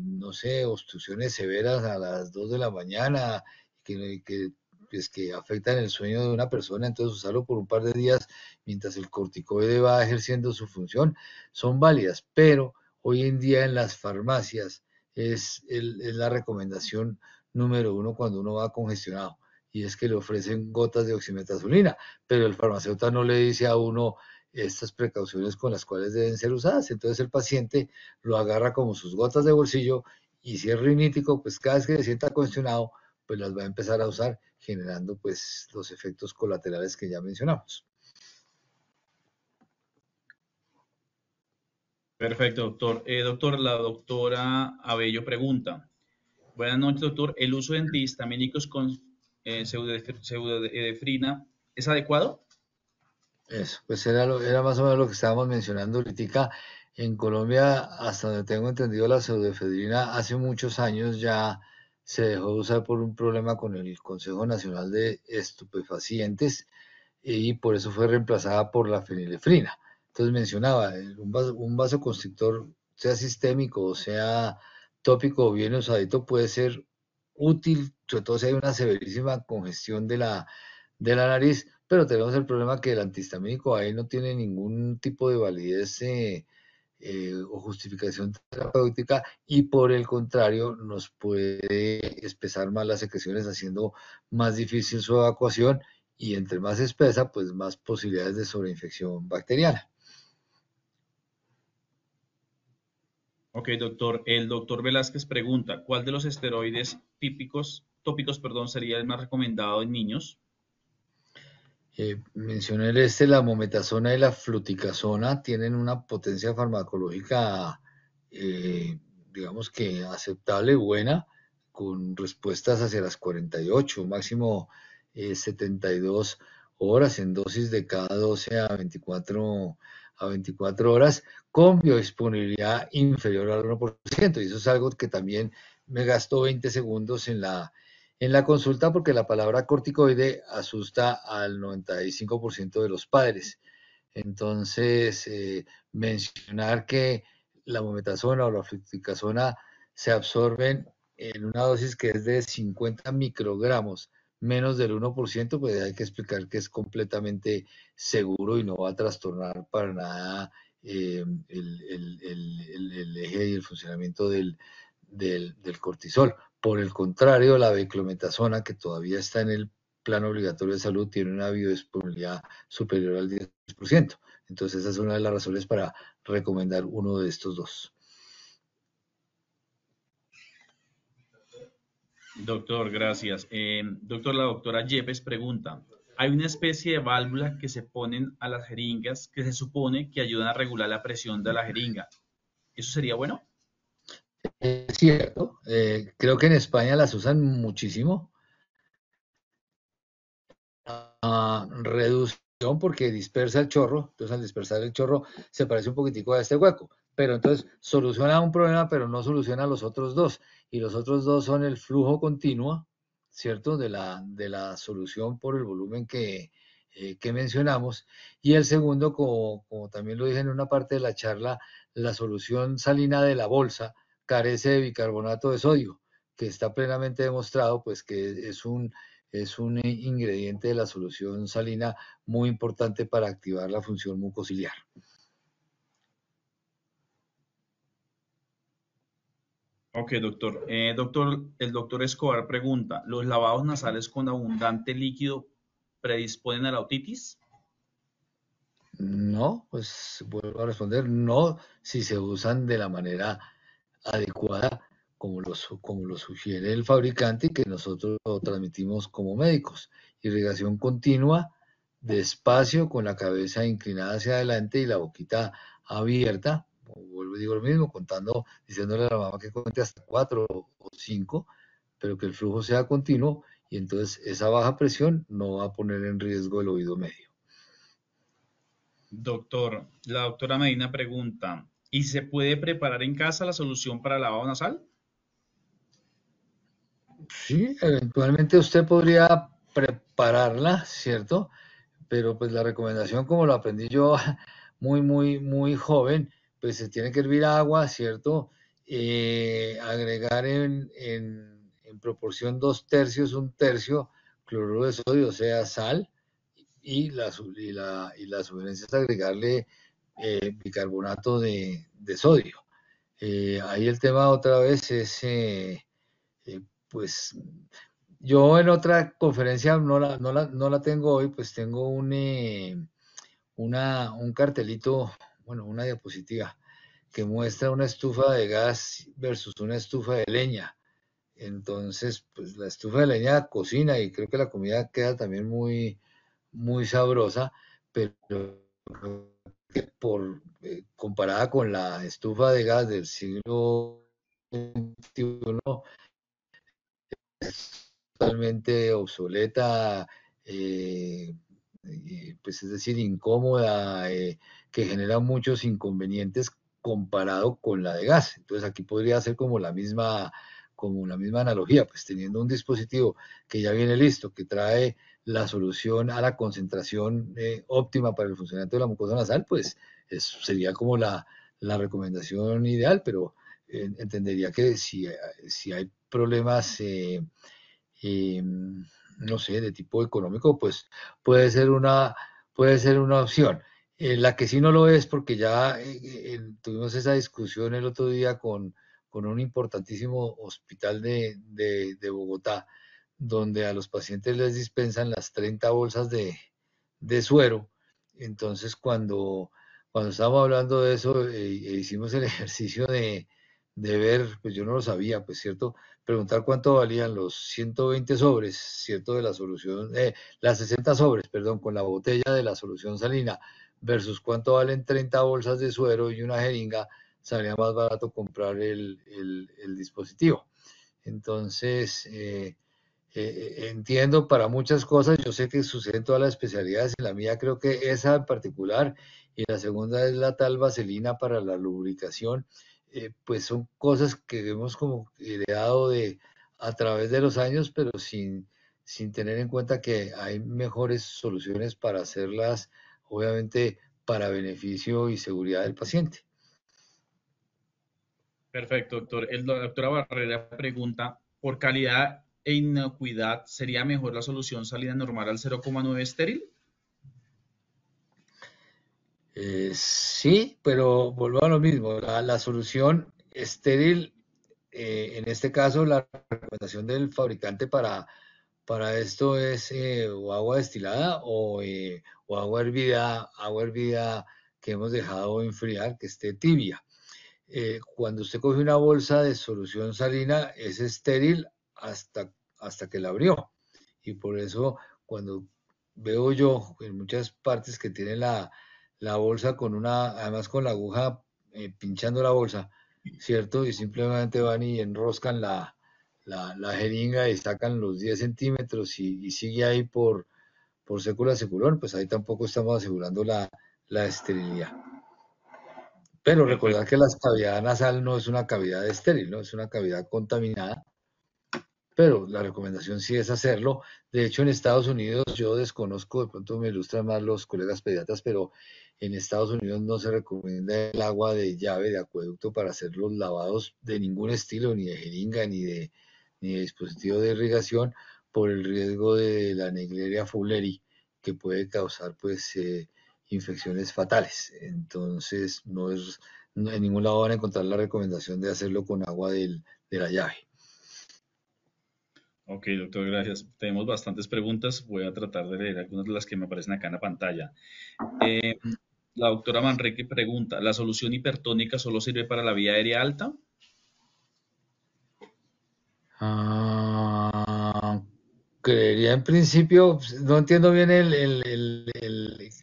Speaker 2: no sé, obstrucciones severas a las 2 de la mañana, que pues, que afectan el sueño de una persona, entonces usarlo por un par de días mientras el corticoide va ejerciendo su función, son válidas, pero hoy en día en las farmacias es la recomendación número uno cuando uno va congestionado, y es que le ofrecen gotas de oximetazolina, pero el farmacéutico no le dice a uno estas precauciones con las cuales deben ser usadas, entonces el paciente lo agarra como sus gotas de bolsillo, y si es rinítico, pues cada vez que se sienta congestionado, pues las va a empezar a usar, generando pues los efectos colaterales que ya mencionamos.
Speaker 1: Perfecto, doctor. Doctor, la doctora Abello pregunta. Buenas noches, doctor. ¿El uso de antihistamínicos con pseudoedefrina es adecuado?
Speaker 2: Eso, pues era más o menos lo que estábamos mencionando ahorita. En Colombia, hasta donde tengo entendido, la pseudoefedrina hace muchos años ya se dejó de usar por un problema con el Consejo Nacional de Estupefacientes, y por eso fue reemplazada por la fenilefrina. Entonces mencionaba, un vasoconstrictor, sea sistémico o sea tópico o bien usadito, puede ser útil, sobre todo si hay una severísima congestión de la nariz, pero tenemos el problema que el antihistamínico ahí no tiene ningún tipo de validez o justificación terapéutica, y por el contrario nos puede espesar más las secreciones, haciendo más difícil su evacuación, y entre más espesa, pues más posibilidades de sobreinfección bacteriana.
Speaker 1: Ok, doctor. El doctor Velázquez pregunta, ¿cuál de los esteroides tópicos, sería el más recomendado en niños?
Speaker 2: Mencioné la mometasona y la fluticasona tienen una potencia farmacológica, digamos que aceptable, buena, con respuestas hacia las 48, máximo 72 horas en dosis de cada 12 a 24 horas, con biodisponibilidad inferior al 1%, y eso es algo que también me gasto 20 segundos en la consulta porque la palabra corticoide asusta al 95% de los padres. Entonces, mencionar que la mometasona o la fluticasona se absorben en una dosis que es de 50 microgramos, menos del 1%, pues hay que explicar que es completamente seguro y no va a trastornar para nada el eje y el funcionamiento del cortisol. Por el contrario, la beclometasona, que todavía está en el plan obligatorio de salud, tiene una biodisponibilidad superior al 10%. Entonces, esa es una de las razones para recomendar uno de estos dos.
Speaker 1: Doctor, gracias. Doctor, la doctora Yepes pregunta, hay una especie de válvula que se ponen a las jeringas que se supone que ayudan a regular la presión de la jeringa. ¿Eso sería bueno?
Speaker 2: Es cierto, creo que en España las usan muchísimo. Reducción porque dispersa el chorro, entonces al dispersar el chorro se parece un poquitico a este hueco, pero entonces soluciona un problema, pero no soluciona los otros dos, y los otros dos son el flujo continuo, ¿cierto? De la solución por el volumen que mencionamos, y el segundo, como también lo dije en una parte de la charla, la solución salina de la bolsa carece de bicarbonato de sodio, que está plenamente demostrado, pues que es un ingrediente de la solución salina muy importante para activar la función mucociliar.
Speaker 1: Ok, doctor. Doctor, el doctor Escobar pregunta, ¿los lavados nasales con abundante líquido predisponen a la otitis?
Speaker 2: No, pues vuelvo a responder, no si se usan de la manera adecuada como lo sugiere el fabricante y que nosotros lo transmitimos como médicos. Irrigación continua, despacio, con la cabeza inclinada hacia adelante y la boquita abierta. Vuelvo y digo lo mismo, diciéndole a la mamá que cuente hasta 4 o 5, pero que el flujo sea continuo y entonces esa baja presión no va a poner en riesgo el oído medio.
Speaker 1: Doctor, la doctora Medina pregunta, ¿y se puede preparar en casa la solución para lavado nasal?
Speaker 2: Sí, eventualmente usted podría prepararla, ¿cierto? Pero pues la recomendación, como lo aprendí yo muy joven, pues se tiene que hervir agua, ¿cierto? Agregar en proporción 2/3, 1/3 cloruro de sodio, o sea, sal, y la sugerencia es agregarle bicarbonato de sodio. Ahí el tema otra vez es, pues, yo en otra conferencia no la tengo hoy, pues tengo un cartelito, bueno, una diapositiva que muestra una estufa de gas versus una estufa de leña. Entonces, pues la estufa de leña cocina y creo que la comida queda también muy sabrosa, pero comparada con la estufa de gas del siglo XXI, totalmente obsoleta, pues es decir, incómoda, que genera muchos inconvenientes comparado con la de gas. Entonces aquí podría ser como la misma analogía, pues teniendo un dispositivo que ya viene listo, que trae la solución a la concentración óptima para el funcionamiento de la mucosa nasal, pues sería como la recomendación ideal, pero entendería que si hay problemas no sé, de tipo económico, pues puede ser puede ser una opción. La que sí no lo es, porque ya tuvimos esa discusión el otro día con un importantísimo hospital de Bogotá, donde a los pacientes les dispensan las 30 bolsas de suero. Entonces, cuando estábamos hablando de eso, hicimos el ejercicio de ver, pues yo no lo sabía, pues cierto, preguntar cuánto valían los 120 sobres, ¿cierto? De la solución, las 60 sobres, perdón, con la botella de la solución salina, versus cuánto valen 30 bolsas de suero y una jeringa, salía más barato comprar el dispositivo. Entonces, entiendo para muchas cosas, yo sé que sucede en todas las especialidades, en la mía creo que esa en particular, y la segunda es la tal vaselina para la lubricación, pues son cosas que hemos como heredado a través de los años, pero sin tener en cuenta que hay mejores soluciones para hacerlas, obviamente, para beneficio y seguridad del paciente.
Speaker 1: Perfecto, doctor. La doctora Barrera pregunta, ¿por calidad e inocuidad sería mejor la solución salina normal al 0,9 estéril?
Speaker 2: Sí, pero volvemos a lo mismo. La solución estéril, en este caso, la recomendación del fabricante para esto es o agua destilada o agua hervida que hemos dejado enfriar, que esté tibia. Cuando usted coge una bolsa de solución salina, es estéril hasta que la abrió. Y por eso, cuando veo yo en muchas partes que tienen la bolsa además con la aguja pinchando la bolsa, ¿cierto? Y simplemente van y enroscan la jeringa y sacan los 10 centímetros y sigue ahí por sécula seculón, pues ahí tampoco estamos asegurando la esterilidad. Pero recordar
Speaker 1: Perfecto.
Speaker 2: que la cavidad nasal no es una cavidad estéril, ¿no? Es una cavidad contaminada, pero la recomendación sí es hacerlo. De hecho, en Estados Unidos, yo desconozco, de pronto me ilustran más los colegas pediatras, pero en Estados Unidos no se recomienda el agua de llave, de acueducto, para hacer los lavados de ningún estilo, ni de jeringa, ni de dispositivo de irrigación, por el riesgo de la Naegleria fowleri, que puede causar, pues, infecciones fatales. Entonces, en ningún lado van a encontrar la recomendación de hacerlo con agua de la llave.
Speaker 1: Ok, doctor, gracias. Tenemos bastantes preguntas. Voy a tratar de leer algunas de las que me aparecen acá en la pantalla. Eh, la doctora Manrique pregunta, ¿la solución hipertónica solo sirve para la vía aérea alta?
Speaker 2: Ah, creería en principio, pues, no entiendo bien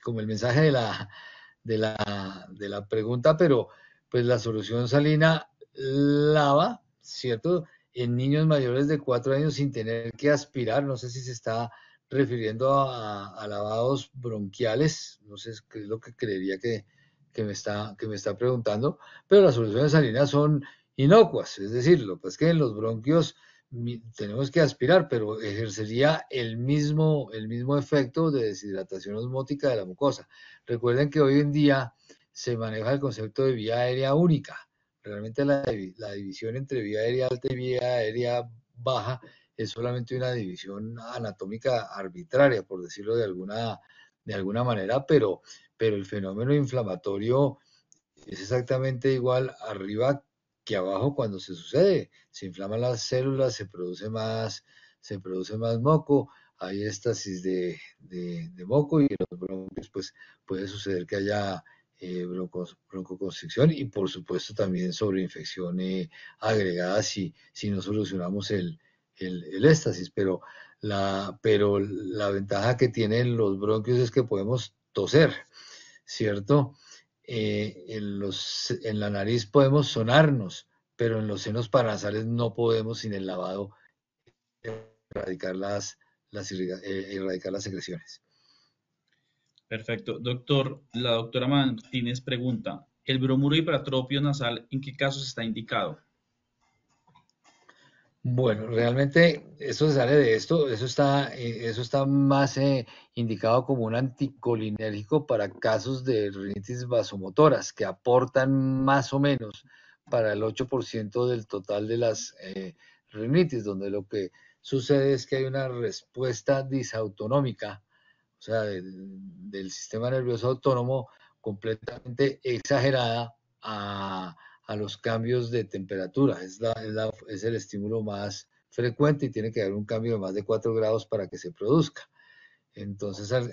Speaker 2: como el mensaje de la pregunta, pero pues la solución salina lava, ¿cierto? En niños mayores de 4 años sin tener que aspirar, no sé si se está refiriendo a lavados bronquiales, no sé qué es lo que creería que me está preguntando, pero las soluciones salinas son inocuas, es decir, lo que es que en los bronquios tenemos que aspirar, pero ejercería el mismo efecto de deshidratación osmótica de la mucosa. Recuerden que hoy en día se maneja el concepto de vía aérea única. Realmente la división entre vía aérea alta y vía aérea baja es solamente una división anatómica arbitraria, por decirlo de alguna manera, pero el fenómeno inflamatorio es exactamente igual arriba que abajo cuando se sucede. Se inflaman las células, se produce más moco, hay éstasis de moco y en los bronquios pues puede suceder que haya broncoconstricción y por supuesto también sobreinfección agregada si no solucionamos el éstasis. Pero la ventaja que tienen los bronquios es que podemos toser, ¿cierto? En la nariz podemos sonarnos, pero en los senos paranasales no podemos sin el lavado erradicar las secreciones.
Speaker 1: Perfecto. Doctor, la doctora Martínez pregunta, ¿el bromuro hipertropio nasal en qué casos está indicado?
Speaker 2: Bueno, realmente eso se sale de esto, eso está más indicado como un anticolinérgico para casos de rinitis vasomotoras que aportan más o menos para el 8% del total de las rinitis, donde lo que sucede es que hay una respuesta disautonómica, o sea, del sistema nervioso autónomo completamente exagerada a los cambios de temperatura. Es el estímulo más frecuente y tiene que haber un cambio de más de 4 grados para que se produzca. Entonces, al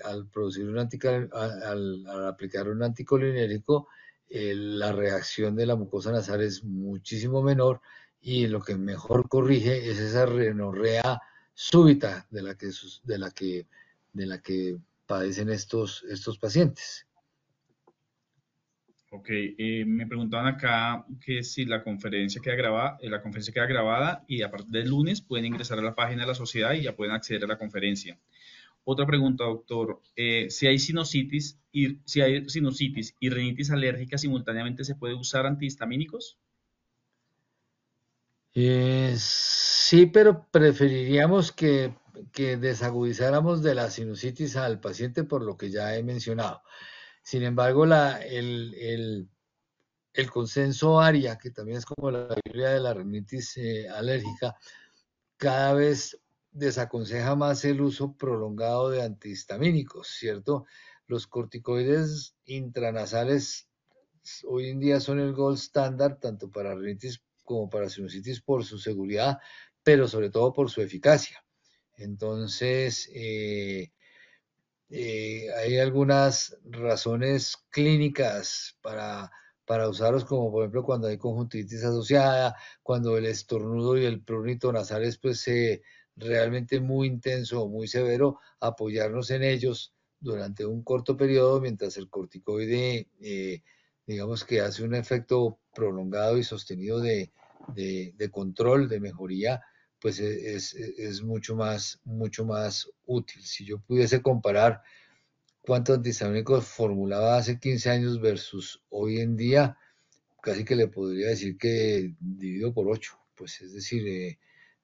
Speaker 2: aplicar un anticolinérico, la reacción de la mucosa nasal es muchísimo menor y lo que mejor corrige es esa rinorrea súbita de la que padecen estos pacientes.
Speaker 1: Ok, me preguntaban acá que si la conferencia queda grabada y a partir del lunes pueden ingresar a la página de la sociedad y ya pueden acceder a la conferencia. Otra pregunta, doctor, si hay sinusitis y rinitis alérgica simultáneamente, ¿se puede usar antihistamínicos?
Speaker 2: Sí, pero preferiríamos que desagudizáramos de la sinusitis al paciente por lo que ya he mencionado. Sin embargo, el consenso ARIA, que también es como la Biblia de la rinitis alérgica, cada vez desaconseja más el uso prolongado de antihistamínicos, ¿cierto? Los corticoides intranasales hoy en día son el gold standard tanto para rinitis como para sinusitis por su seguridad, pero sobre todo por su eficacia. Entonces, hay algunas razones clínicas para usarlos, como por ejemplo cuando hay conjuntivitis asociada, cuando el estornudo y el prurito nasal es pues, realmente muy intenso o muy severo, apoyarnos en ellos durante un corto periodo mientras el corticoide, digamos que hace un efecto prolongado y sostenido de control, de mejoría, pues es mucho más útil. Si yo pudiese comparar cuántos antihistamínicos formulaba hace 15 años versus hoy en día, casi que le podría decir que dividido por 8. Pues es decir,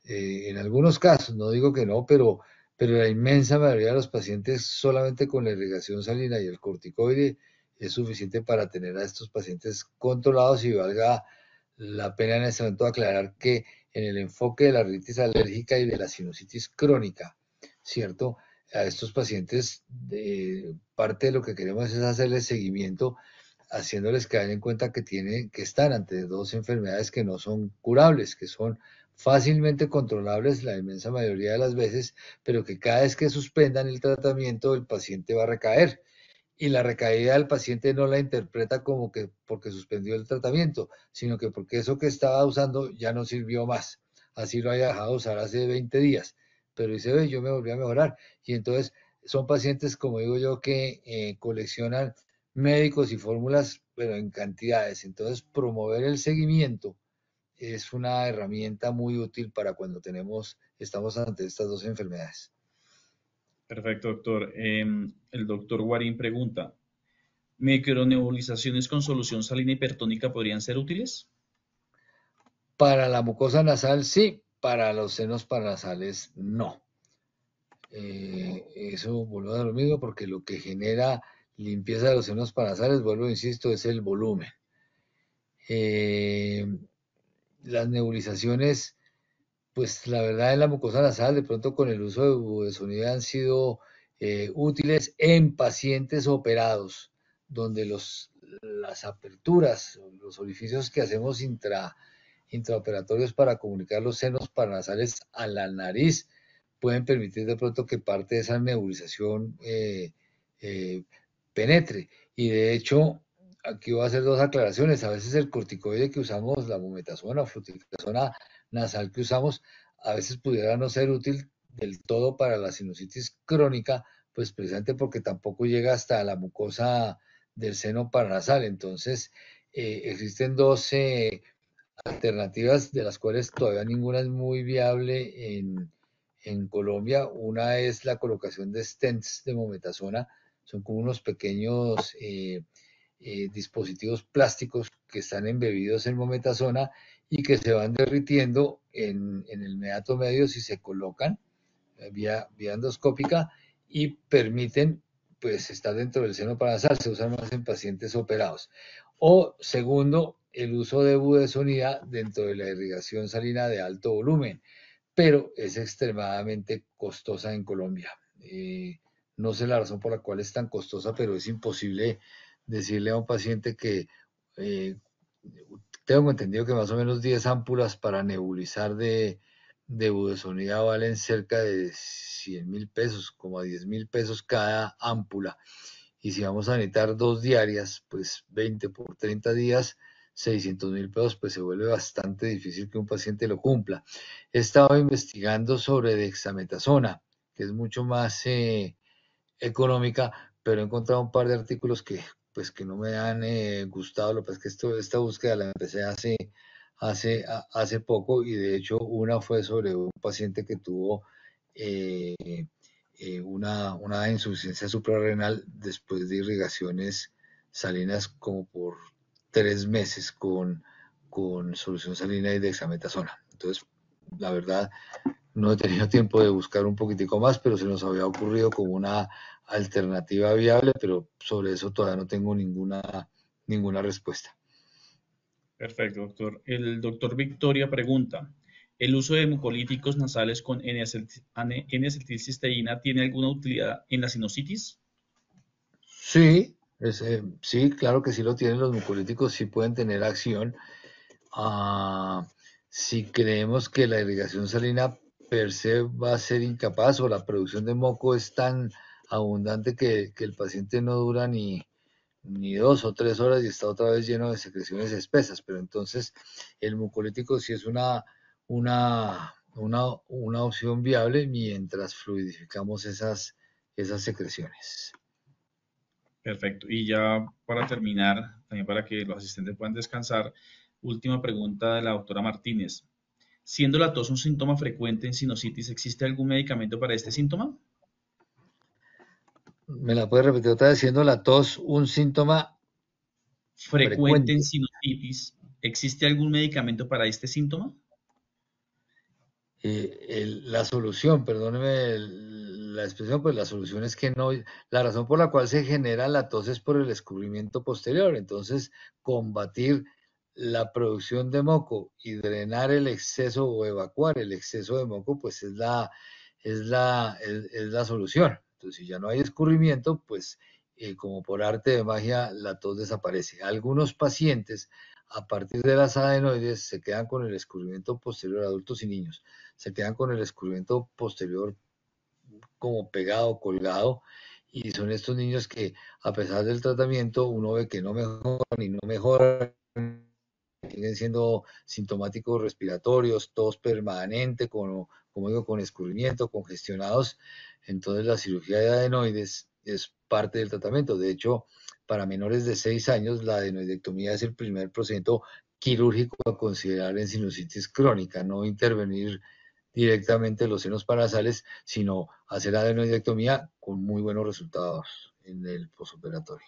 Speaker 2: en algunos casos, no digo que no, pero la inmensa mayoría de los pacientes solamente con la irrigación salina y el corticoide es suficiente para tener a estos pacientes controlados, y valga la pena en este momento aclarar que en el enfoque de la rinitis alérgica y de la sinusitis crónica, ¿cierto? A estos pacientes, parte de lo que queremos es hacerles seguimiento, haciéndoles caer en cuenta que están ante dos enfermedades que no son curables, que son fácilmente controlables la inmensa mayoría de las veces, pero que cada vez que suspendan el tratamiento el paciente va a recaer, y la recaída del paciente no la interpreta como que porque suspendió el tratamiento, sino que porque eso que estaba usando ya no sirvió más. Así lo haya dejado usar hace 20 días, pero dice, ve, yo me volví a mejorar. Y entonces son pacientes, como digo yo, que coleccionan médicos y fórmulas, pero en cantidades. Entonces, promover el seguimiento es una herramienta muy útil para cuando estamos ante estas dos enfermedades.
Speaker 1: Perfecto, doctor. El doctor Guarín pregunta, ¿micronebulizaciones con solución salina hipertónica podrían ser útiles?
Speaker 2: Para la mucosa nasal, sí; para los senos paranasales, no. Eso vuelvo a lo mismo, porque lo que genera limpieza de los senos paranasales, vuelvo, insisto, es el volumen. Eh, las nebulizaciones, pues la verdad en la mucosa nasal, de pronto con el uso de budesonida han sido útiles en pacientes operados, donde las aperturas, los orificios que hacemos intraoperatorios para comunicar los senos paranasales a la nariz, pueden permitir de pronto que parte de esa nebulización eh, penetre. Y de hecho, aquí voy a hacer dos aclaraciones. A veces el corticoide que usamos, la mometasona o fluticasona nasal que usamos, a veces pudiera no ser útil del todo para la sinusitis crónica, pues precisamente porque tampoco llega hasta la mucosa del seno paranasal. Entonces, existen dos alternativas, de las cuales todavía ninguna es muy viable en Colombia. Una es la colocación de stents de mometasona. Son como unos pequeños dispositivos plásticos que están embebidos en mometasona y que se van derritiendo en el meato medio si se colocan vía endoscópica, y permiten pues estar dentro del seno paranasal. Se usan más en pacientes operados. O segundo, el uso de budesonida dentro de la irrigación salina de alto volumen, pero es extremadamente costosa en Colombia. No sé la razón por la cual es tan costosa, pero es imposible decirle a un paciente que eh, tengo entendido que más o menos 10 ámpulas para nebulizar de budesonida valen cerca de 100.000 pesos, como a 10.000 pesos cada ámpula. Y si vamos a necesitar 2 diarias, pues 20 por 30 días, 600.000 pesos, pues se vuelve bastante difícil que un paciente lo cumpla. He estado investigando sobre dexametasona, que es mucho más económica, pero he encontrado un par de artículos que no me han gustado. Lo que pasa es que esta búsqueda la empecé hace poco, y de hecho una fue sobre un paciente que tuvo eh, una insuficiencia suprarrenal después de irrigaciones salinas como por 3 meses con solución salina y dexametasona. Entonces, la verdad, no he tenido tiempo de buscar un poquitico más, pero se nos había ocurrido como una alternativa viable, pero sobre eso todavía no tengo ninguna respuesta.
Speaker 1: Perfecto, doctor. El doctor Victoria pregunta, ¿el uso de mucolíticos nasales con N-acetilcisteína tiene alguna utilidad en la sinusitis?
Speaker 2: Sí, sí, claro que sí lo tienen los mucolíticos, sí pueden tener acción. Ah, si creemos que la irrigación salina per se va a ser incapaz o la producción de moco es tan abundante que el paciente no dura ni 2 o 3 horas y está otra vez lleno de secreciones espesas, pero entonces el mucolítico sí es una opción viable mientras fluidificamos esas secreciones.
Speaker 1: Perfecto. Y ya para terminar, también para que los asistentes puedan descansar, última pregunta de la doctora Martínez. Siendo la tos un síntoma frecuente en sinusitis, ¿existe algún medicamento para este síntoma?
Speaker 2: ¿Me la puede repetir otra vez? Siendo la tos un síntoma
Speaker 1: Frecuente en
Speaker 2: frecuente.
Speaker 1: sinusitis, ¿existe algún medicamento para este síntoma?
Speaker 2: La solución, perdóneme la expresión, pues la solución es que no, la razón por la cual se genera la tos es por el escurrimiento posterior, entonces combatir la producción de moco y drenar el exceso o evacuar el exceso de moco, pues es la solución. Entonces, si ya no hay escurrimiento, pues como por arte de magia, la tos desaparece. Algunos pacientes, a partir de las adenoides, se quedan con el escurrimiento posterior, adultos y niños se quedan con el escurrimiento posterior como pegado, colgado, y son estos niños que a pesar del tratamiento uno ve que no mejoran y no mejoran, siguen siendo sintomáticos respiratorios, tos permanente, como digo, con escurrimiento, congestionados. Entonces la cirugía de adenoides es parte del tratamiento. De hecho, para menores de 6 años, la adenoidectomía es el primer procedimiento quirúrgico a considerar en sinusitis crónica, no intervenir directamente los senos paranasales, sino hacer adenoidectomía con muy buenos resultados en el posoperatorio.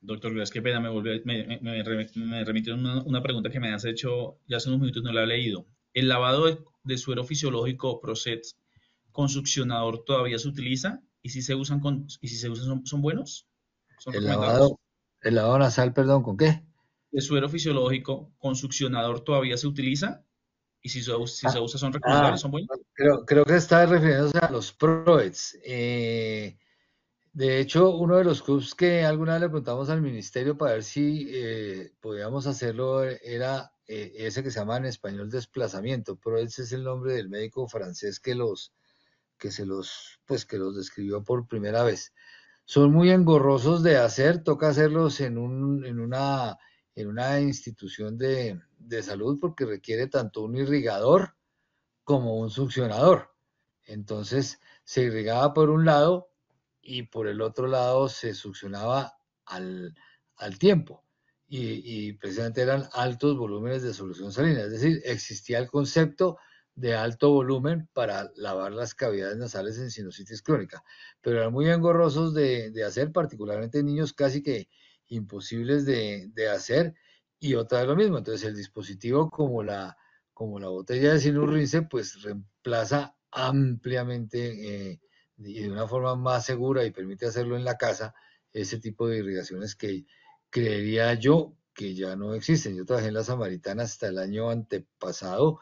Speaker 1: Doctor, gracias, qué pena, me remitió una pregunta que me has hecho ya hace unos minutos, no la he leído. ¿El lavado de suero fisiológico Procet con succionador todavía se utiliza? ¿Y si se usan son buenos? ¿Son
Speaker 2: El
Speaker 1: recomendados?
Speaker 2: lavado, el lavado nasal, perdón, ¿con qué?
Speaker 1: ¿De suero fisiológico con succionador todavía se utiliza? ¿Y si se
Speaker 2: Ah,
Speaker 1: usa son
Speaker 2: ah,
Speaker 1: recomendables? ¿Son buenos?
Speaker 2: creo que está refiriéndose a los PROETs. De hecho, uno de los clubs que alguna vez le preguntamos al ministerio para ver si podíamos hacerlo era ese que se llama en español desplazamiento. PROETs es el nombre del médico francés que los describió por primera vez. Son muy engorrosos de hacer, toca hacerlos en una institución de salud porque requiere tanto un irrigador como un succionador. Entonces se irrigaba por un lado y por el otro lado se succionaba al tiempo. Y precisamente eran altos volúmenes de solución salina, es decir, existía el concepto de alto volumen para lavar las cavidades nasales en sinusitis crónica, pero eran muy engorrosos de hacer, particularmente en niños casi que imposibles de hacer, y otra vez lo mismo, entonces el dispositivo como la botella de Sinurrinse, pues reemplaza ampliamente y de una forma más segura y permite hacerlo en la casa ese tipo de irrigaciones que creería yo que ya no existen. Yo trabajé en la Samaritana hasta el año antepasado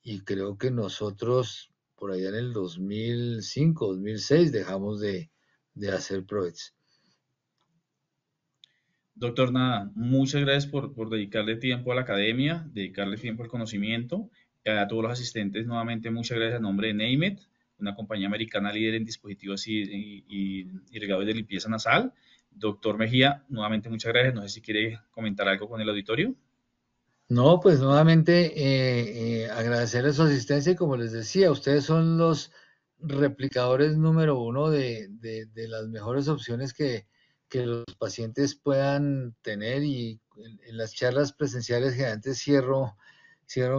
Speaker 2: y creo que nosotros por allá en el 2005, 2006 dejamos de hacer PROETs.
Speaker 1: Doctor, nada, muchas gracias por dedicarle tiempo a la academia, dedicarle tiempo al conocimiento. A todos los asistentes, nuevamente, muchas gracias a nombre de Neymet, una compañía americana líder en dispositivos y regados de limpieza nasal. Doctor Mejía, nuevamente muchas gracias. No sé si quiere comentar algo con el auditorio.
Speaker 2: No, pues nuevamente agradecerles su asistencia y como les decía, ustedes son los replicadores número uno de las mejores opciones que los pacientes puedan tener y en las charlas presenciales generalmente cierro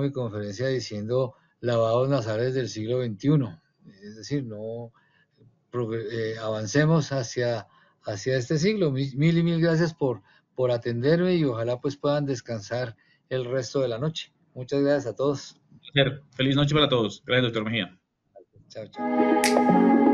Speaker 2: mi conferencia diciendo lavados nasales del siglo XXI. Es decir, no avancemos hacia este siglo. Mil y mil gracias por atenderme y ojalá pues puedan descansar el resto de la noche. Muchas gracias a todos.
Speaker 1: Feliz noche para todos. Gracias, doctor Mejía.
Speaker 2: Chao, chao.